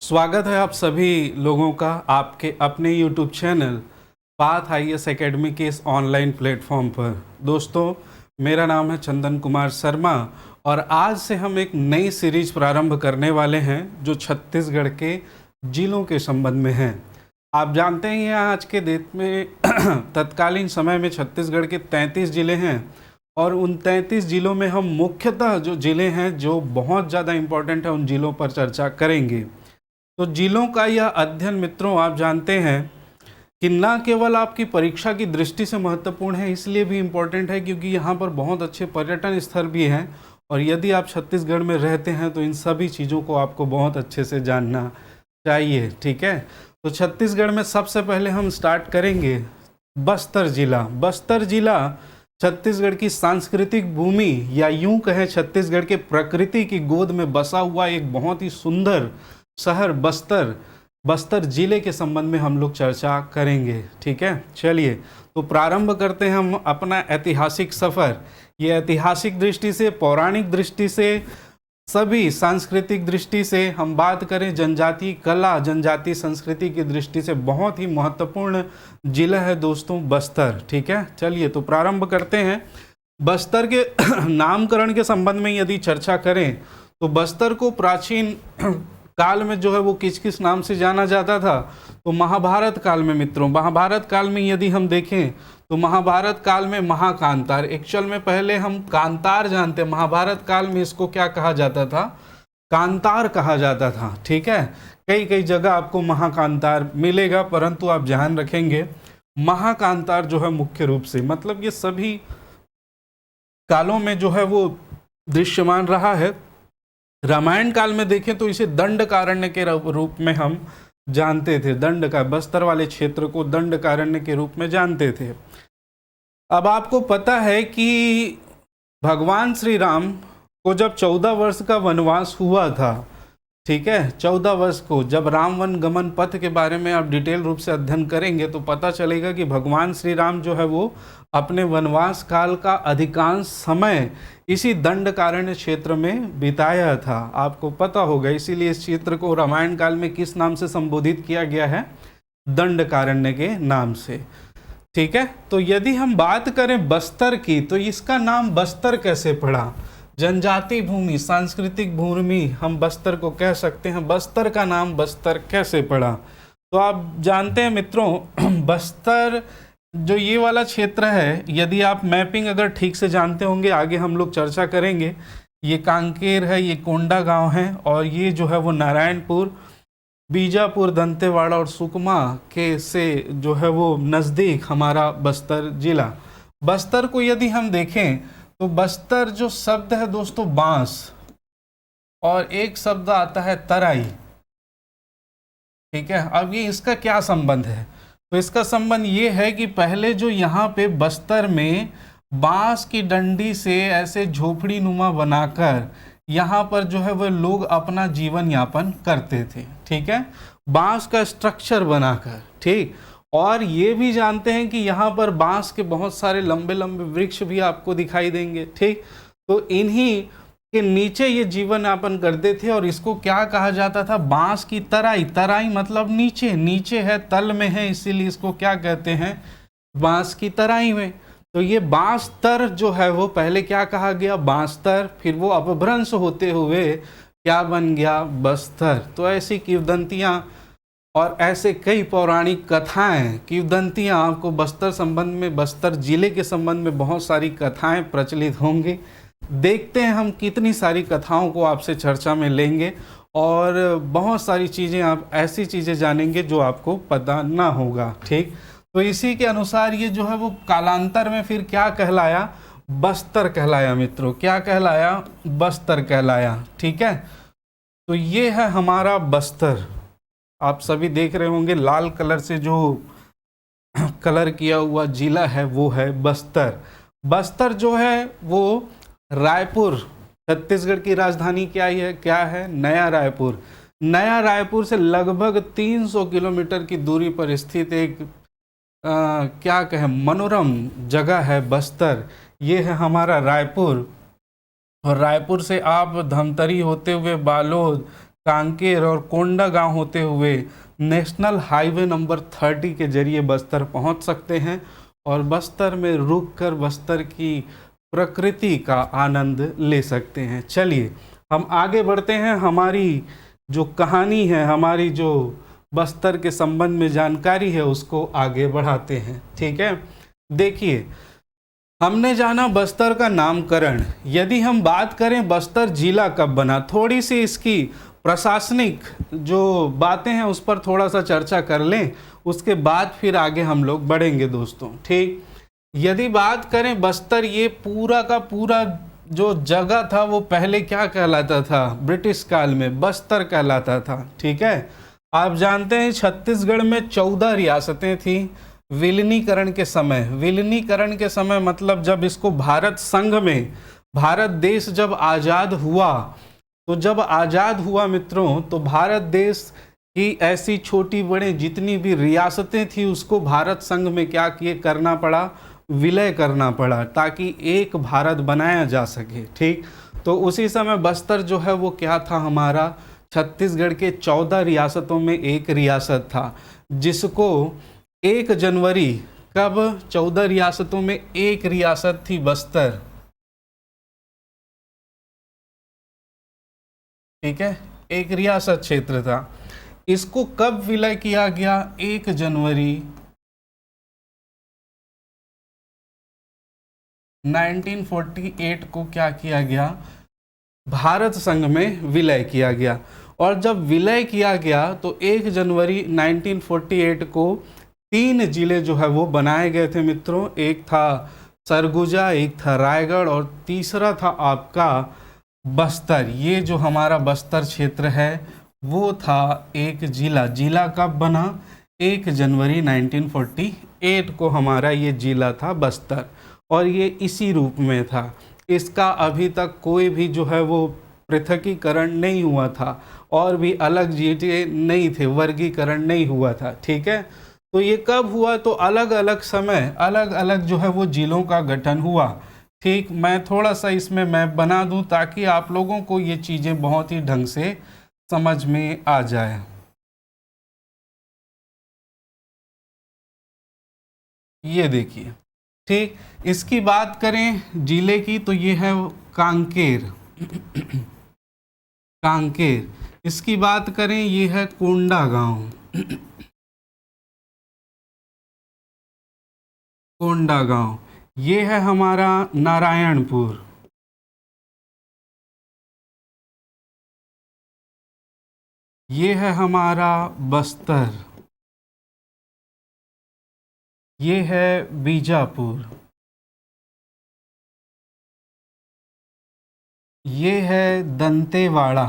स्वागत है आप सभी लोगों का आपके अपने YouTube channel path IAS academy के इस ऑनलाइन प्लेटफॉर्म पर। दोस्तों, मेरा नाम है चंदन कुमार शर्मा और आज से हम एक नई सीरीज प्रारंभ करने वाले हैं जो छत्तीसगढ़ के जिलों के संबंध में है। आप जानते हैं आज के डेट में तत्कालीन समय में छत्तीसगढ़ के 33 जिले हैं और उन 33 जिलों में हम मुख्यतः जो जिले हैं जो बहुत ज़्यादा इम्पोर्टेंट है उन जिलों पर चर्चा करेंगे। तो जिलों का यह अध्ययन मित्रों आप जानते हैं कि न केवल आपकी परीक्षा की दृष्टि से महत्वपूर्ण है, इसलिए भी इम्पोर्टेंट है क्योंकि यहाँ पर बहुत अच्छे पर्यटन स्थल भी हैं और यदि आप छत्तीसगढ़ में रहते हैं तो इन सभी चीज़ों को आपको बहुत अच्छे से जानना चाहिए। ठीक है, तो छत्तीसगढ़ में सबसे पहले हम स्टार्ट करेंगे बस्तर जिला। बस्तर जिला छत्तीसगढ़ की सांस्कृतिक भूमि या यूं कहें छत्तीसगढ़ के प्रकृति की गोद में बसा हुआ एक बहुत ही सुंदर शहर बस्तर जिले के संबंध में हम लोग चर्चा करेंगे। ठीक है, चलिए तो प्रारंभ करते हैं हम अपना ऐतिहासिक सफ़र। ये ऐतिहासिक दृष्टि से, पौराणिक दृष्टि से, सभी सांस्कृतिक दृष्टि से हम बात करें, जनजाति कला, जनजाति संस्कृति की दृष्टि से बहुत ही महत्वपूर्ण जिला है दोस्तों बस्तर। ठीक है, चलिए तो प्रारंभ करते हैं। बस्तर के नामकरण के संबंध में यदि चर्चा करें तो बस्तर को प्राचीन काल में जो है वो किस नाम से जाना जाता था, तो महाभारत काल में मित्रों, महाभारत काल में यदि हम देखें तो महाभारत काल में महाकांतार, एक्चुअल में पहले हम कांतार जानते हैं, महाभारत काल में इसको क्या कहा जाता था, कांतार कहा जाता था। ठीक है, कई कई जगह आपको महाकांतार मिलेगा, परंतु आप ध्यान रखेंगे महाकांतार जो है मुख्य रूप से मतलब ये सभी कालों में जो है वो दृश्यमान रहा है। रामायण काल में देखें तो इसे दंडकारण्य के रूप में हम जानते थे, दंड का बस्तर वाले क्षेत्र को दंडकारण्य के रूप में जानते थे। अब आपको पता है कि भगवान श्री राम को जब 14 वर्ष का वनवास हुआ था, ठीक है, 14 वर्ष को जब राम वन गमन पथ के बारे में आप डिटेल रूप से अध्ययन करेंगे तो पता चलेगा कि भगवान श्री राम जो है वो अपने वनवास काल का अधिकांश समय इसी दंडकारण्य क्षेत्र में बिताया था। आपको पता होगा, इसीलिए इस क्षेत्र को रामायण काल में किस नाम से संबोधित किया गया है, दंडकारण्य के नाम से। ठीक है, तो यदि हम बात करें बस्तर की तो इसका नाम बस्तर कैसे पड़ा, जनजाति भूमि, सांस्कृतिक भूमि हम बस्तर को कह सकते हैं, बस्तर का नाम बस्तर कैसे पड़ा। तो आप जानते हैं मित्रों बस्तर जो ये वाला क्षेत्र है, यदि आप मैपिंग अगर ठीक से जानते होंगे, आगे हम लोग चर्चा करेंगे, ये कांकेर है, ये कोंडागांव है और ये जो है वो नारायणपुर, बीजापुर, दंतेवाड़ा और सुकमा के से जो है वो नज़दीक हमारा बस्तर जिला। बस्तर को यदि हम देखें तो बस्तर जो शब्द है दोस्तों बांस और एक शब्द आता है तराई। ठीक है, अब ये इसका क्या संबंध है, तो इसका संबंध ये है कि पहले जो यहाँ पे बस्तर में बांस की डंडी से ऐसे झोपड़ी नुमा बनाकर यहाँ पर जो है वह लोग अपना जीवन यापन करते थे। ठीक है, बांस का स्ट्रक्चर बनाकर। ठीक, और ये भी जानते हैं कि यहाँ पर बांस के बहुत सारे लंबे लंबे वृक्ष भी आपको दिखाई देंगे। ठीक, तो इन्हीं के नीचे ये जीवन यापन करते थे और इसको क्या कहा जाता था, बांस की तराई। तराई मतलब नीचे, नीचे है, तल में है, इसीलिए इसको क्या कहते हैं, बांस की तराई में। तो ये बांस तर जो है वो पहले क्या कहा गया, बांस तर, फिर वो अपभ्रंश होते हुए क्या बन गया, बस्तर। तो ऐसी किंवदंतियाँ और ऐसे कई पौराणिक कथाएं, किंवदंतियाँ आपको बस्तर संबंध में, बस्तर जिले के संबंध में बहुत सारी कथाएं प्रचलित होंगी। देखते हैं हम कितनी सारी कथाओं को आपसे चर्चा में लेंगे और बहुत सारी चीज़ें, आप ऐसी चीज़ें जानेंगे जो आपको पता ना होगा। ठीक, तो इसी के अनुसार ये जो है वो कालांतर में फिर क्या कहलाया, बस्तर कहलाया मित्रों। क्या कहलाया, बस्तर कहलाया। ठीक है, तो ये है हमारा बस्तर। आप सभी देख रहे होंगे लाल कलर से जो कलर किया हुआ जिला है वो है बस्तर। बस्तर जो है वो रायपुर, छत्तीसगढ़ की राजधानी क्या है, नया रायपुर। नया रायपुर से लगभग 300 किलोमीटर की दूरी पर स्थित एक क्या कहें मनोरम जगह है बस्तर। ये है हमारा रायपुर और रायपुर से आप धमतरी होते हुए बालोद, कांकेर और कोंडागांव होते हुए नेशनल हाईवे नंबर 30 के जरिए बस्तर पहुंच सकते हैं और बस्तर में रुककर बस्तर की प्रकृति का आनंद ले सकते हैं। चलिए हम आगे बढ़ते हैं, हमारी जो कहानी है, हमारी जो बस्तर के संबंध में जानकारी है उसको आगे बढ़ाते हैं। ठीक है, देखिए हमने जाना बस्तर का नामकरण। यदि हम बात करें बस्तर जिला कब बना, थोड़ी सी इसकी प्रशासनिक जो बातें हैं उस पर थोड़ा सा चर्चा कर लें, उसके बाद फिर आगे हम लोग बढ़ेंगे दोस्तों। ठीक, यदि बात करें बस्तर, ये पूरा का पूरा जो जगह था वो पहले क्या कहलाता था, ब्रिटिश काल में बस्तर कहलाता था। ठीक है, आप जानते हैं छत्तीसगढ़ में 14 रियासतें थी विलीनीकरण के समय। विलीनीकरण के समय मतलब जब इसको भारत संघ में, भारत देश जब आज़ाद हुआ, तो जब आज़ाद हुआ मित्रों, तो भारत देश की ऐसी छोटी बड़े जितनी भी रियासतें थी उसको भारत संघ में क्या किए करना पड़ा, विलय करना पड़ा, ताकि एक भारत बनाया जा सके। ठीक, तो उसी समय बस्तर जो है वो क्या था, हमारा छत्तीसगढ़ के 14 रियासतों में एक रियासत था, जिसको 1 जनवरी, कब 14 रियासतों में एक रियासत थी बस्तर। ठीक है, एक रियासत क्षेत्र था, इसको कब विलय किया गया, 1 जनवरी 1948 को क्या किया गया, भारत संघ में विलय किया गया। और जब विलय किया गया तो 1 जनवरी 1948 को 3 जिले जो है वो बनाए गए थे मित्रों। एक था सरगुजा, एक था रायगढ़ और तीसरा था आपका बस्तर। ये जो हमारा बस्तर क्षेत्र है वो था एक जिला। जिला कब बना, 1 जनवरी 1948 को हमारा ये जिला था बस्तर, और ये इसी रूप में था। इसका अभी तक कोई भी जो है वो पृथकीकरण नहीं हुआ था, और भी अलग जिले नहीं थे, वर्गीकरण नहीं हुआ था। ठीक है, तो ये कब हुआ, तो अलग अलग समय अलग अलग जो है वो जिलों का गठन हुआ। ठीक, मैं थोड़ा सा इसमें मैप बना दूं ताकि आप लोगों को ये चीज़ें बहुत ही ढंग से समझ में आ जाए। ये देखिए, ठीक, इसकी बात करें जिले की तो ये है कांकेर। कांकेर, इसकी बात करें ये है कोंडागांव। कोंडागांव, ये है हमारा नारायणपुर। ये है हमारा बस्तर। ये है बीजापुर। ये है दंतेवाड़ा।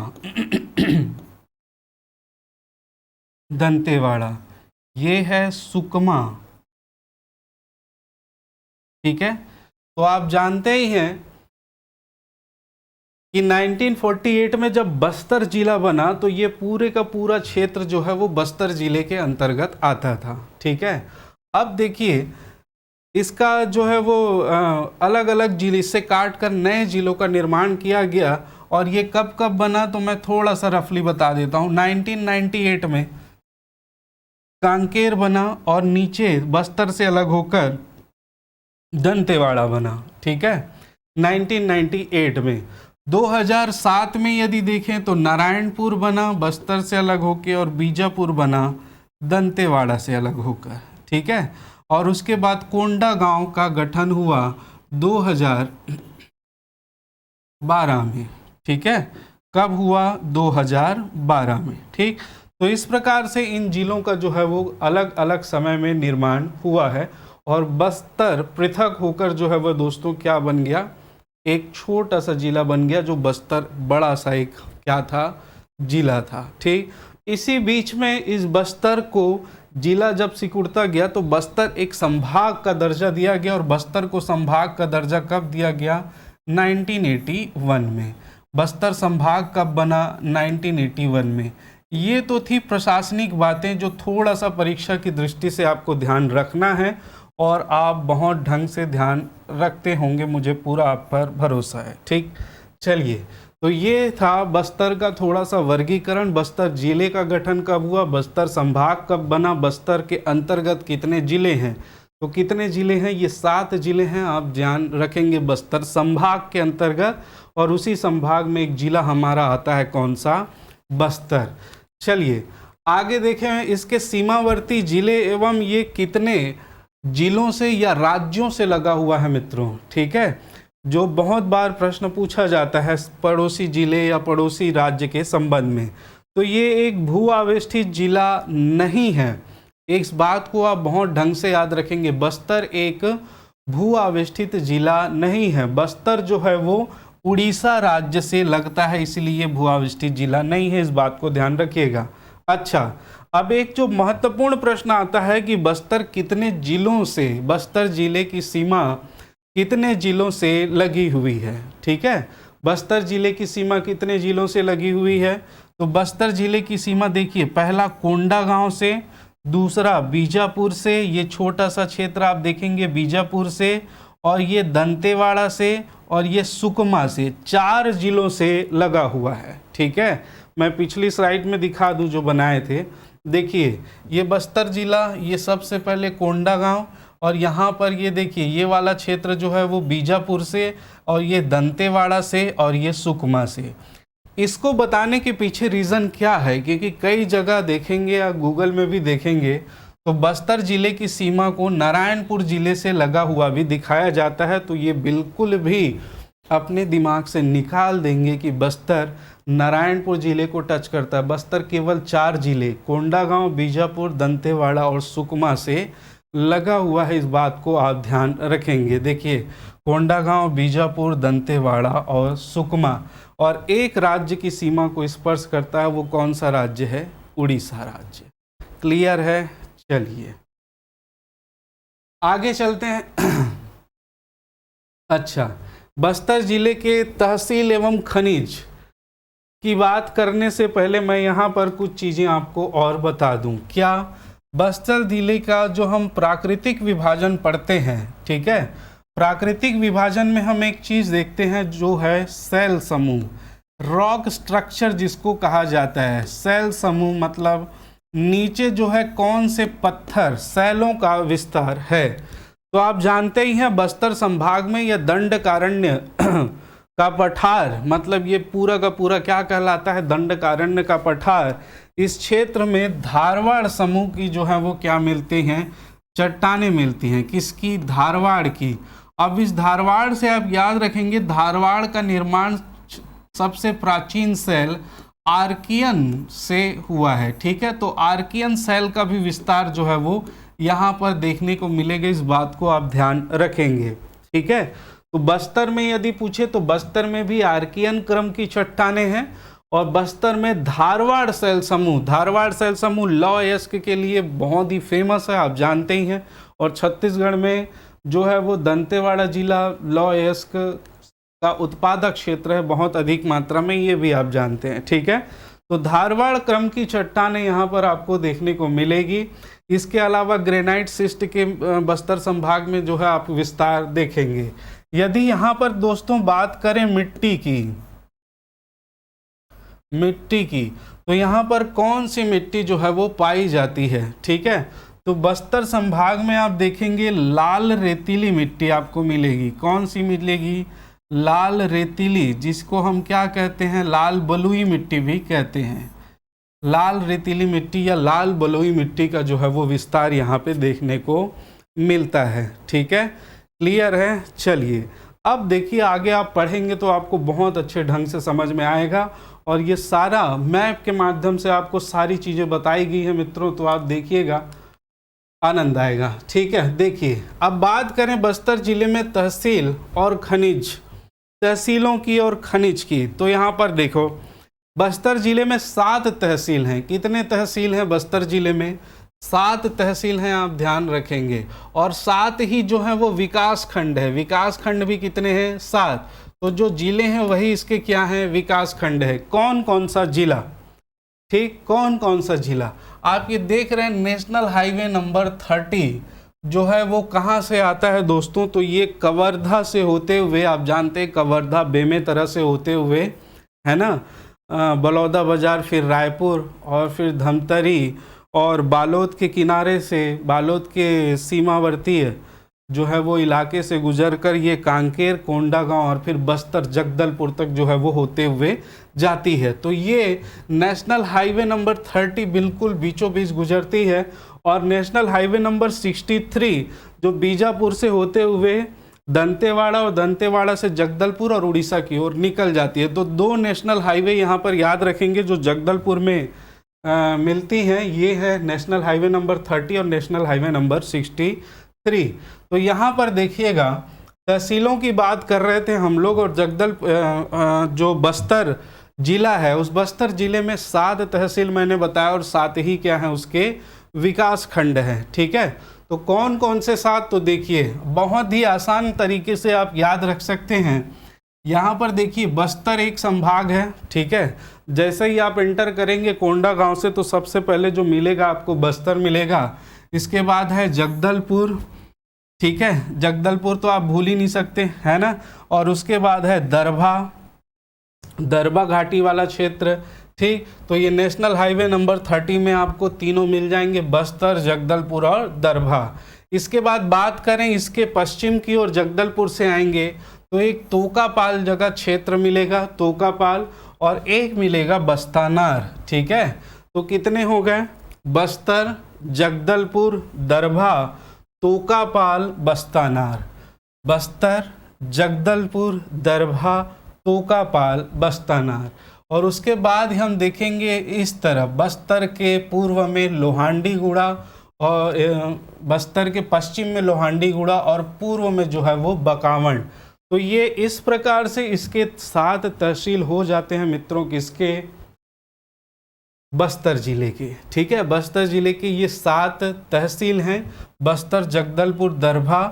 दंतेवाड़ा, ये है सुकमा। ठीक है, तो आप जानते ही हैं कि 1948 में जब बस्तर जिला बना तो ये पूरे का पूरा क्षेत्र जो है वो बस्तर जिले के अंतर्गत आता था। ठीक है, अब देखिए इसका जो है वो अलग अलग जिले से काट कर नए जिलों का निर्माण किया गया। और ये कब कब बना तो मैं थोड़ा सा रफली बता देता हूँ। 1998 में कांकेर बना और नीचे बस्तर से अलग होकर दंतेवाड़ा बना। ठीक है, 1998 में। 2007 में यदि देखें तो नारायणपुर बना बस्तर से अलग होकर, और बीजापुर बना दंतेवाड़ा से अलग होकर। ठीक है, और उसके बाद कोंडागांव का गठन हुआ 2012 में। ठीक है, कब हुआ, 2012 में। ठीक, तो इस प्रकार से इन जिलों का जो है वो अलग अलग समय में निर्माण हुआ है, और बस्तर पृथक होकर जो है वह दोस्तों क्या बन गया, एक छोटा सा जिला बन गया, जो बस्तर बड़ा सा एक क्या था, जिला था। ठीक, इसी बीच में इस बस्तर को जिला जब सिकुड़ता गया तो बस्तर एक संभाग का दर्जा दिया गया, और बस्तर को संभाग का दर्जा कब दिया गया, 1981 में। बस्तर संभाग कब बना, 1981 में। ये तो थी प्रशासनिक बातें जो थोड़ा सा परीक्षा की दृष्टि से आपको ध्यान रखना है, और आप बहुत ढंग से ध्यान रखते होंगे, मुझे पूरा आप पर भरोसा है। ठीक, चलिए तो ये था बस्तर का थोड़ा सा वर्गीकरण। बस्तर जिले का गठन कब हुआ, बस्तर संभाग कब बना, बस्तर के अंतर्गत कितने जिले हैं, तो कितने जिले हैं, ये 7 जिले हैं। आप ध्यान रखेंगे बस्तर संभाग के अंतर्गत, और उसी संभाग में एक जिला हमारा आता है, कौन सा, बस्तर। चलिए आगे देखें, इसके सीमावर्ती जिले एवं ये कितने जिलों से या राज्यों से लगा हुआ है मित्रों, ठीक है, जो बहुत बार प्रश्न पूछा जाता है पड़ोसी जिले या पड़ोसी राज्य के संबंध में। तो ये एक भू आवेष्टित जिला नहीं है, इस बात को आप बहुत ढंग से याद रखेंगे। बस्तर एक भू आवेष्टित जिला नहीं है, बस्तर जो है वो उड़ीसा राज्य से लगता है, इसलिए भू आवेष्टित जिला नहीं है, इस बात को ध्यान रखिएगा। अच्छा, अब एक जो महत्वपूर्ण प्रश्न आता है कि बस्तर कितने जिलों से, बस्तर जिले की सीमा कितने जिलों से लगी हुई है, ठीक है, बस्तर जिले की सीमा कितने जिलों से लगी हुई है। तो बस्तर जिले की सीमा देखिए, पहला कोंडागांव से, दूसरा बीजापुर से, ये छोटा सा क्षेत्र आप देखेंगे बीजापुर से, और ये दंतेवाड़ा से, और ये सुकमा से, 4 जिलों से लगा हुआ है, ठीक है। मैं पिछली स्लाइड में दिखा दूं जो बनाए थे, देखिए ये बस्तर जिला, ये सबसे पहले कोंडागांव, और यहाँ पर ये देखिए ये वाला क्षेत्र जो है वो बीजापुर से, और ये दंतेवाड़ा से, और ये सुकमा से। इसको बताने के पीछे रीज़न क्या है, क्योंकि कई जगह देखेंगे या गूगल में भी देखेंगे तो बस्तर जिले की सीमा को नारायणपुर जिले से लगा हुआ भी दिखाया जाता है। तो ये बिल्कुल भी अपने दिमाग से निकाल देंगे कि बस्तर नारायणपुर जिले को टच करता है। बस्तर केवल 4 जिले कोंडागांव, बीजापुर, दंतेवाड़ा और सुकमा से लगा हुआ है, इस बात को आप ध्यान रखेंगे। देखिए कोंडागांव, बीजापुर, दंतेवाड़ा और सुकमा, और एक राज्य की सीमा को स्पर्श करता है, वो कौन सा राज्य है, उड़ीसा राज्य। क्लियर है। चलिए आगे चलते हैं। अच्छा, बस्तर जिले के तहसील एवं खनिज की बात करने से पहले मैं यहाँ पर कुछ चीज़ें आपको और बता दूं। क्या, बस्तर जिले का जो हम प्राकृतिक विभाजन पढ़ते हैं, ठीक है, प्राकृतिक विभाजन में हम एक चीज़ देखते हैं जो है सेल समूह, रॉक स्ट्रक्चर जिसको कहा जाता है। सेल समूह मतलब नीचे जो है कौन से पत्थर, सेलों का विस्तार है। तो आप जानते ही हैं बस्तर संभाग में यह दंडकारण्य का पठार, मतलब ये पूरा का पूरा क्या कहलाता है, दंडकारण्य का पठार। इस क्षेत्र में धारवाड़ समूह की जो है वो क्या मिलती हैं, चट्टानें मिलती हैं। किसकी, धारवाड़ की। अब इस धारवाड़ से आप याद रखेंगे, धारवाड़ का निर्माण सबसे प्राचीन सेल आर्कियन से हुआ है, ठीक है। तो आर्कियन सेल का भी विस्तार जो है वो यहाँ पर देखने को मिलेगा, इस बात को आप ध्यान रखेंगे, ठीक है। तो बस्तर में यदि पूछे तो बस्तर में भी आर्कियन क्रम की चट्टानें हैं, और बस्तर में धारवाड़ सेल समूह, धारवाड़ सेल समूह लॉयस्क के लिए बहुत ही फेमस है, आप जानते ही हैं। और छत्तीसगढ़ में जो है वो दंतेवाड़ा जिला लॉयस्क का उत्पादक क्षेत्र है बहुत अधिक मात्रा में, ये भी आप जानते हैं, ठीक है। तो धारवाड़ क्रम की चट्टानें यहाँ पर आपको देखने को मिलेगी। इसके अलावा ग्रेनाइट सिस्ट के बस्तर संभाग में जो है आप विस्तार देखेंगे। यदि यहाँ पर दोस्तों बात करें मिट्टी की, तो यहाँ पर कौन सी मिट्टी जो है वो पाई जाती है, ठीक है। तो बस्तर संभाग में आप देखेंगे लाल रेतीली मिट्टी आपको मिलेगी। कौन सी मिलेगी, लाल रेतीली, जिसको हम क्या कहते हैं, लाल बलुई मिट्टी भी कहते हैं। लाल रेतीली मिट्टी या लाल बलुई मिट्टी का जो है वो विस्तार यहाँ पे देखने को मिलता है, ठीक है। क्लियर है। चलिए अब देखिए आगे आप पढ़ेंगे तो आपको बहुत अच्छे ढंग से समझ में आएगा, और ये सारा मैप के माध्यम से आपको सारी चीज़ें बताई गई हैं मित्रों, तो आप देखिएगा आनंद आएगा, ठीक है। देखिए अब बात करें बस्तर जिले में तहसील और खनिज, तहसीलों की और खनिज की, तो यहाँ पर देखो बस्तर जिले में 7 तहसील हैं। कितने तहसील हैं बस्तर जिले में, 7 तहसील हैं, आप ध्यान रखेंगे। और 7 ही जो है वो विकास खंड है। विकास खंड भी कितने हैं, 7। तो जो जिले हैं वही इसके क्या हैं, विकास खंड है। कौन कौन सा जिला, ठीक, कौन कौन सा जिला आप ये देख रहे हैं। नेशनल हाईवे नंबर 30 जो है वो कहाँ से आता है दोस्तों, तो ये कवर्धा से होते हुए, आप जानते हैं कवर्धा बेमेतरा से होते हुए है ना, बलौदा बाज़ार, फिर रायपुर और फिर धमतरी, और बालोद के किनारे से, बालोद के सीमावर्ती जो है वो इलाके से गुजरकर ये कांकेर, कोंडागांव और फिर बस्तर, जगदलपुर तक जो है वो होते हुए जाती है। तो ये नेशनल हाईवे नंबर 30 बिल्कुल बीचों बीच गुजरती है, और नेशनल हाईवे नंबर 63 जो बीजापुर से होते हुए दंतेवाड़ा और दंतेवाड़ा से जगदलपुर और उड़ीसा की ओर निकल जाती है। तो दो नेशनल हाईवे यहाँ पर याद रखेंगे जो जगदलपुर में मिलती हैं, ये है नेशनल हाईवे नंबर 30 और नेशनल हाईवे नंबर 63। तो यहाँ पर देखिएगा, तहसीलों की बात कर रहे थे हम लोग, और जो बस्तर जिला है, उस बस्तर जिले में 7 तहसील मैंने बताया, और 7 ही क्या है उसके विकास खंड हैं। ठीक है, तो कौन कौन से 7, तो देखिए बहुत ही आसान तरीके से आप याद रख सकते हैं। यहाँ पर देखिए बस्तर एक संभाग है। ठीक है, जैसे ही आप एंटर करेंगे कोंडागांव से, तो सबसे पहले जो मिलेगा आपको बस्तर मिलेगा। इसके बाद है जगदलपुर। ठीक है, जगदलपुर तो आप भूल ही नहीं सकते, है ना। और उसके बाद है दरभा घाटी वाला क्षेत्र। ठीक, तो ये नेशनल हाईवे नंबर 30 में आपको तीनों मिल जाएंगे, बस्तर, जगदलपुर और दरभा। इसके बाद बात करें इसके पश्चिम की ओर, जगदलपुर से आएंगे तो एक तोकापाल जगह क्षेत्र मिलेगा, तोकापाल, और एक मिलेगा बस्तानार। ठीक है, तो कितने हो गए? बस्तर, जगदलपुर, दरभा, तोकापाल, बस्तानार। बस्तर, जगदलपुर, दरभा, तोकापाल, बस्तानार। और उसके बाद हम देखेंगे इस तरफ बस्तर के पूर्व में लोहांडीगुड़ा, और बस्तर के पश्चिम में लोहांडीगुड़ा, और पूर्व में जो है वो बकावंड। तो ये इस प्रकार से इसके 7 तहसील हो जाते हैं मित्रों, किसके? बस्तर जिले के। ठीक है, बस्तर जिले के ये 7 तहसील हैं, बस्तर, जगदलपुर, दरभा,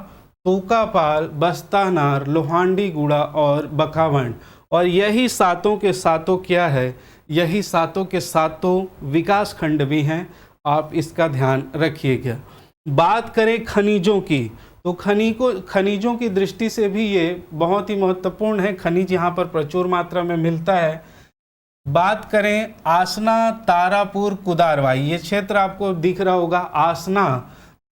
तोकापाल, बस्तानार, लोहांडीगुड़ा और बकावंड। और यही 7 के 7 क्या है? यही 7 के 7 विकास खंड भी हैं, आप इसका ध्यान रखिएगा। बात करें खनिजों की, तो खनिजों की दृष्टि से भी ये बहुत ही महत्वपूर्ण है, खनिज यहाँ पर प्रचुर मात्रा में मिलता है। बात करें आसना, तारापुर, कुदारवाही, ये क्षेत्र आपको दिख रहा होगा, आसना,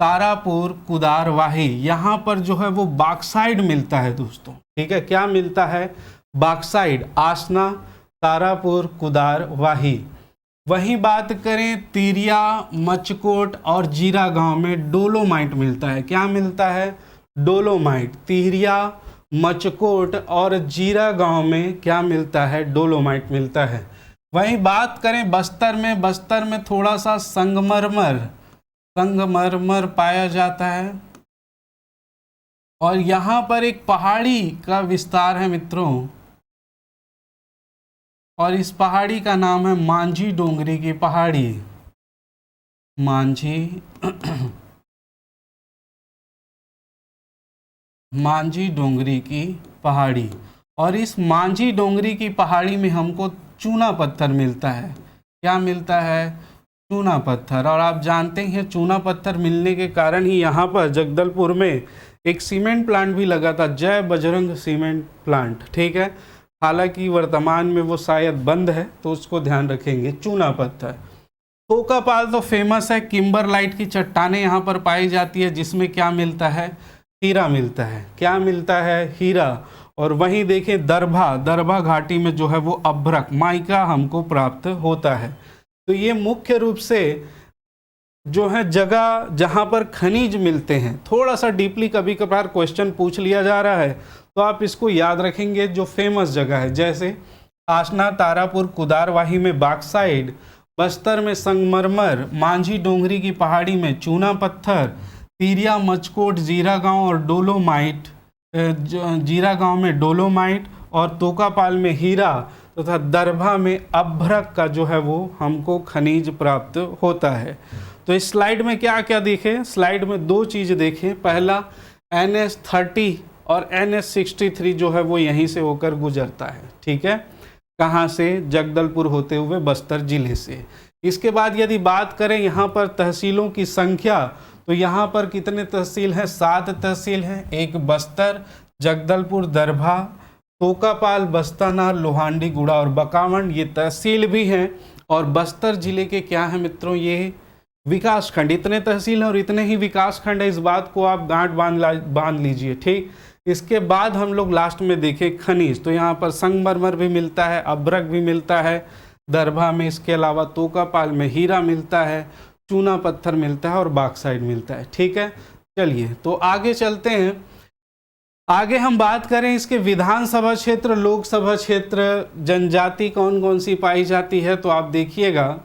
तारापुर, कुदारवाही, यहाँ पर जो है वो बॉक्साइट मिलता है दोस्तों। ठीक है, क्या मिलता है? बॉक्साइट, आसना, तारापुर, कुदारवाही। वहीं बात करें तिरिया, मचकोट और जीरा गांव में डोलोमाइट मिलता है। क्या मिलता है? डोलोमाइट। तिरिया, मचकोट और जीरा गांव में क्या मिलता है? डोलोमाइट मिलता है। वहीं बात करें बस्तर में थोड़ा सा संगमरमर पाया जाता है, और यहाँ पर एक पहाड़ी का विस्तार है मित्रों, और इस पहाड़ी का नाम है मांझी डोंगरी की पहाड़ी। मांझी डोंगरी की पहाड़ी। और इस मांझी डोंगरी की पहाड़ी में हमको चूना पत्थर मिलता है। क्या मिलता है? चूना पत्थर। और आप जानते हैं चूना पत्थर मिलने के कारण ही यहाँ पर जगदलपुर में एक सीमेंट प्लांट भी लगा था, जय बजरंग सीमेंट प्लांट। ठीक है, हालांकि वर्तमान में वो शायद बंद है, तो उसको ध्यान रखेंगे। चूना पत्थर। तोकापाल तो फेमस है, किम्बरलाइट की चट्टानें यहाँ पर पाई जाती है, जिसमें क्या मिलता है? हीरा मिलता है। क्या मिलता है? हीरा। और वहीं देखें दरभा घाटी में जो है वो अभ्रक, माइका हमको प्राप्त होता है। तो ये मुख्य रूप से जो है जगह जहाँ पर खनिज मिलते हैं। थोड़ा सा डीपली कभी कभार क्वेश्चन पूछ लिया जा रहा है, तो आप इसको याद रखेंगे जो फेमस जगह है, जैसे आसना, तारापुर, कुदारवाही में बॉक्साइट, बस्तर में संगमरमर, मांझी डोंगरी की पहाड़ी में चूना पत्थर, तिरिया, मचकोट, जीरा गांव और डोलोमाइट, जीरा गांव में डोलोमाइट, और तोकापाल में हीरा, तथा दरभा में अभ्रक का जो है वो हमको खनिज प्राप्त होता है। तो इस स्लाइड में क्या क्या देखें? स्लाइड में 2 चीज़ देखें। पहला, NH 30 और NH 63 जो है वो यहीं से होकर गुजरता है। ठीक है, कहाँ से? जगदलपुर होते हुए बस्तर जिले से। इसके बाद यदि बात करें यहाँ पर तहसीलों की संख्या, तो यहाँ पर कितने तहसील हैं? 7 तहसील हैं। एक बस्तर, जगदलपुर, दरभा, तोकापाल, बस्तानार, लोहांडी, गुड़ा और बकावंड ये तहसील भी हैं। और बस्तर जिले के क्या है मित्रों, ये विकास खंड। इतने तहसील हैं और इतने ही विकास खंड है, इस बात को आप गांठ बांध लीजिए, ठीक। इसके बाद हम लोग लास्ट में देखें खनिज, तो यहाँ पर संगमरमर भी मिलता है, अभ्रक भी मिलता है दरभा में, इसके अलावा तोकापाल में हीरा मिलता है, चूना पत्थर मिलता है और बॉक्साइट मिलता है, ठीक है। चलिए तो आगे चलते हैं। आगे हम बात करें इसके विधानसभा क्षेत्र, लोकसभा क्षेत्र, जनजाति कौन कौन सी पाई जाती है, तो आप देखिएगा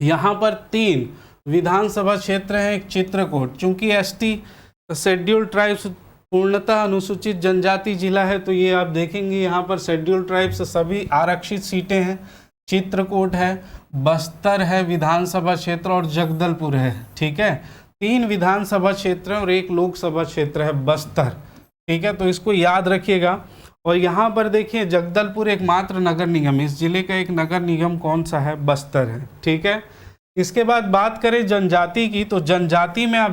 यहाँ पर 3 विधानसभा क्षेत्र हैं। एक चित्रकूट, चूंकि एसटी शेड्यूल्ड ट्राइब्स पूर्णतः अनुसूचित जनजाति जिला है, तो ये आप देखेंगे यहाँ पर शेड्यूल्ड ट्राइब्स सभी आरक्षित सीटें हैं। चित्रकूट है, बस्तर है विधानसभा क्षेत्र और जगदलपुर है, ठीक है। 3 विधानसभा क्षेत्र और 1 लोकसभा क्षेत्र है बस्तर, ठीक है। तो इसको याद रखिएगा। और यहाँ पर देखिए जगदलपुर एकमात्र नगर निगम, इस जिले का एक नगर निगम कौन सा है, बस्तर है, ठीक है। इसके बाद बात करें जनजाति की, तो जनजाति में आप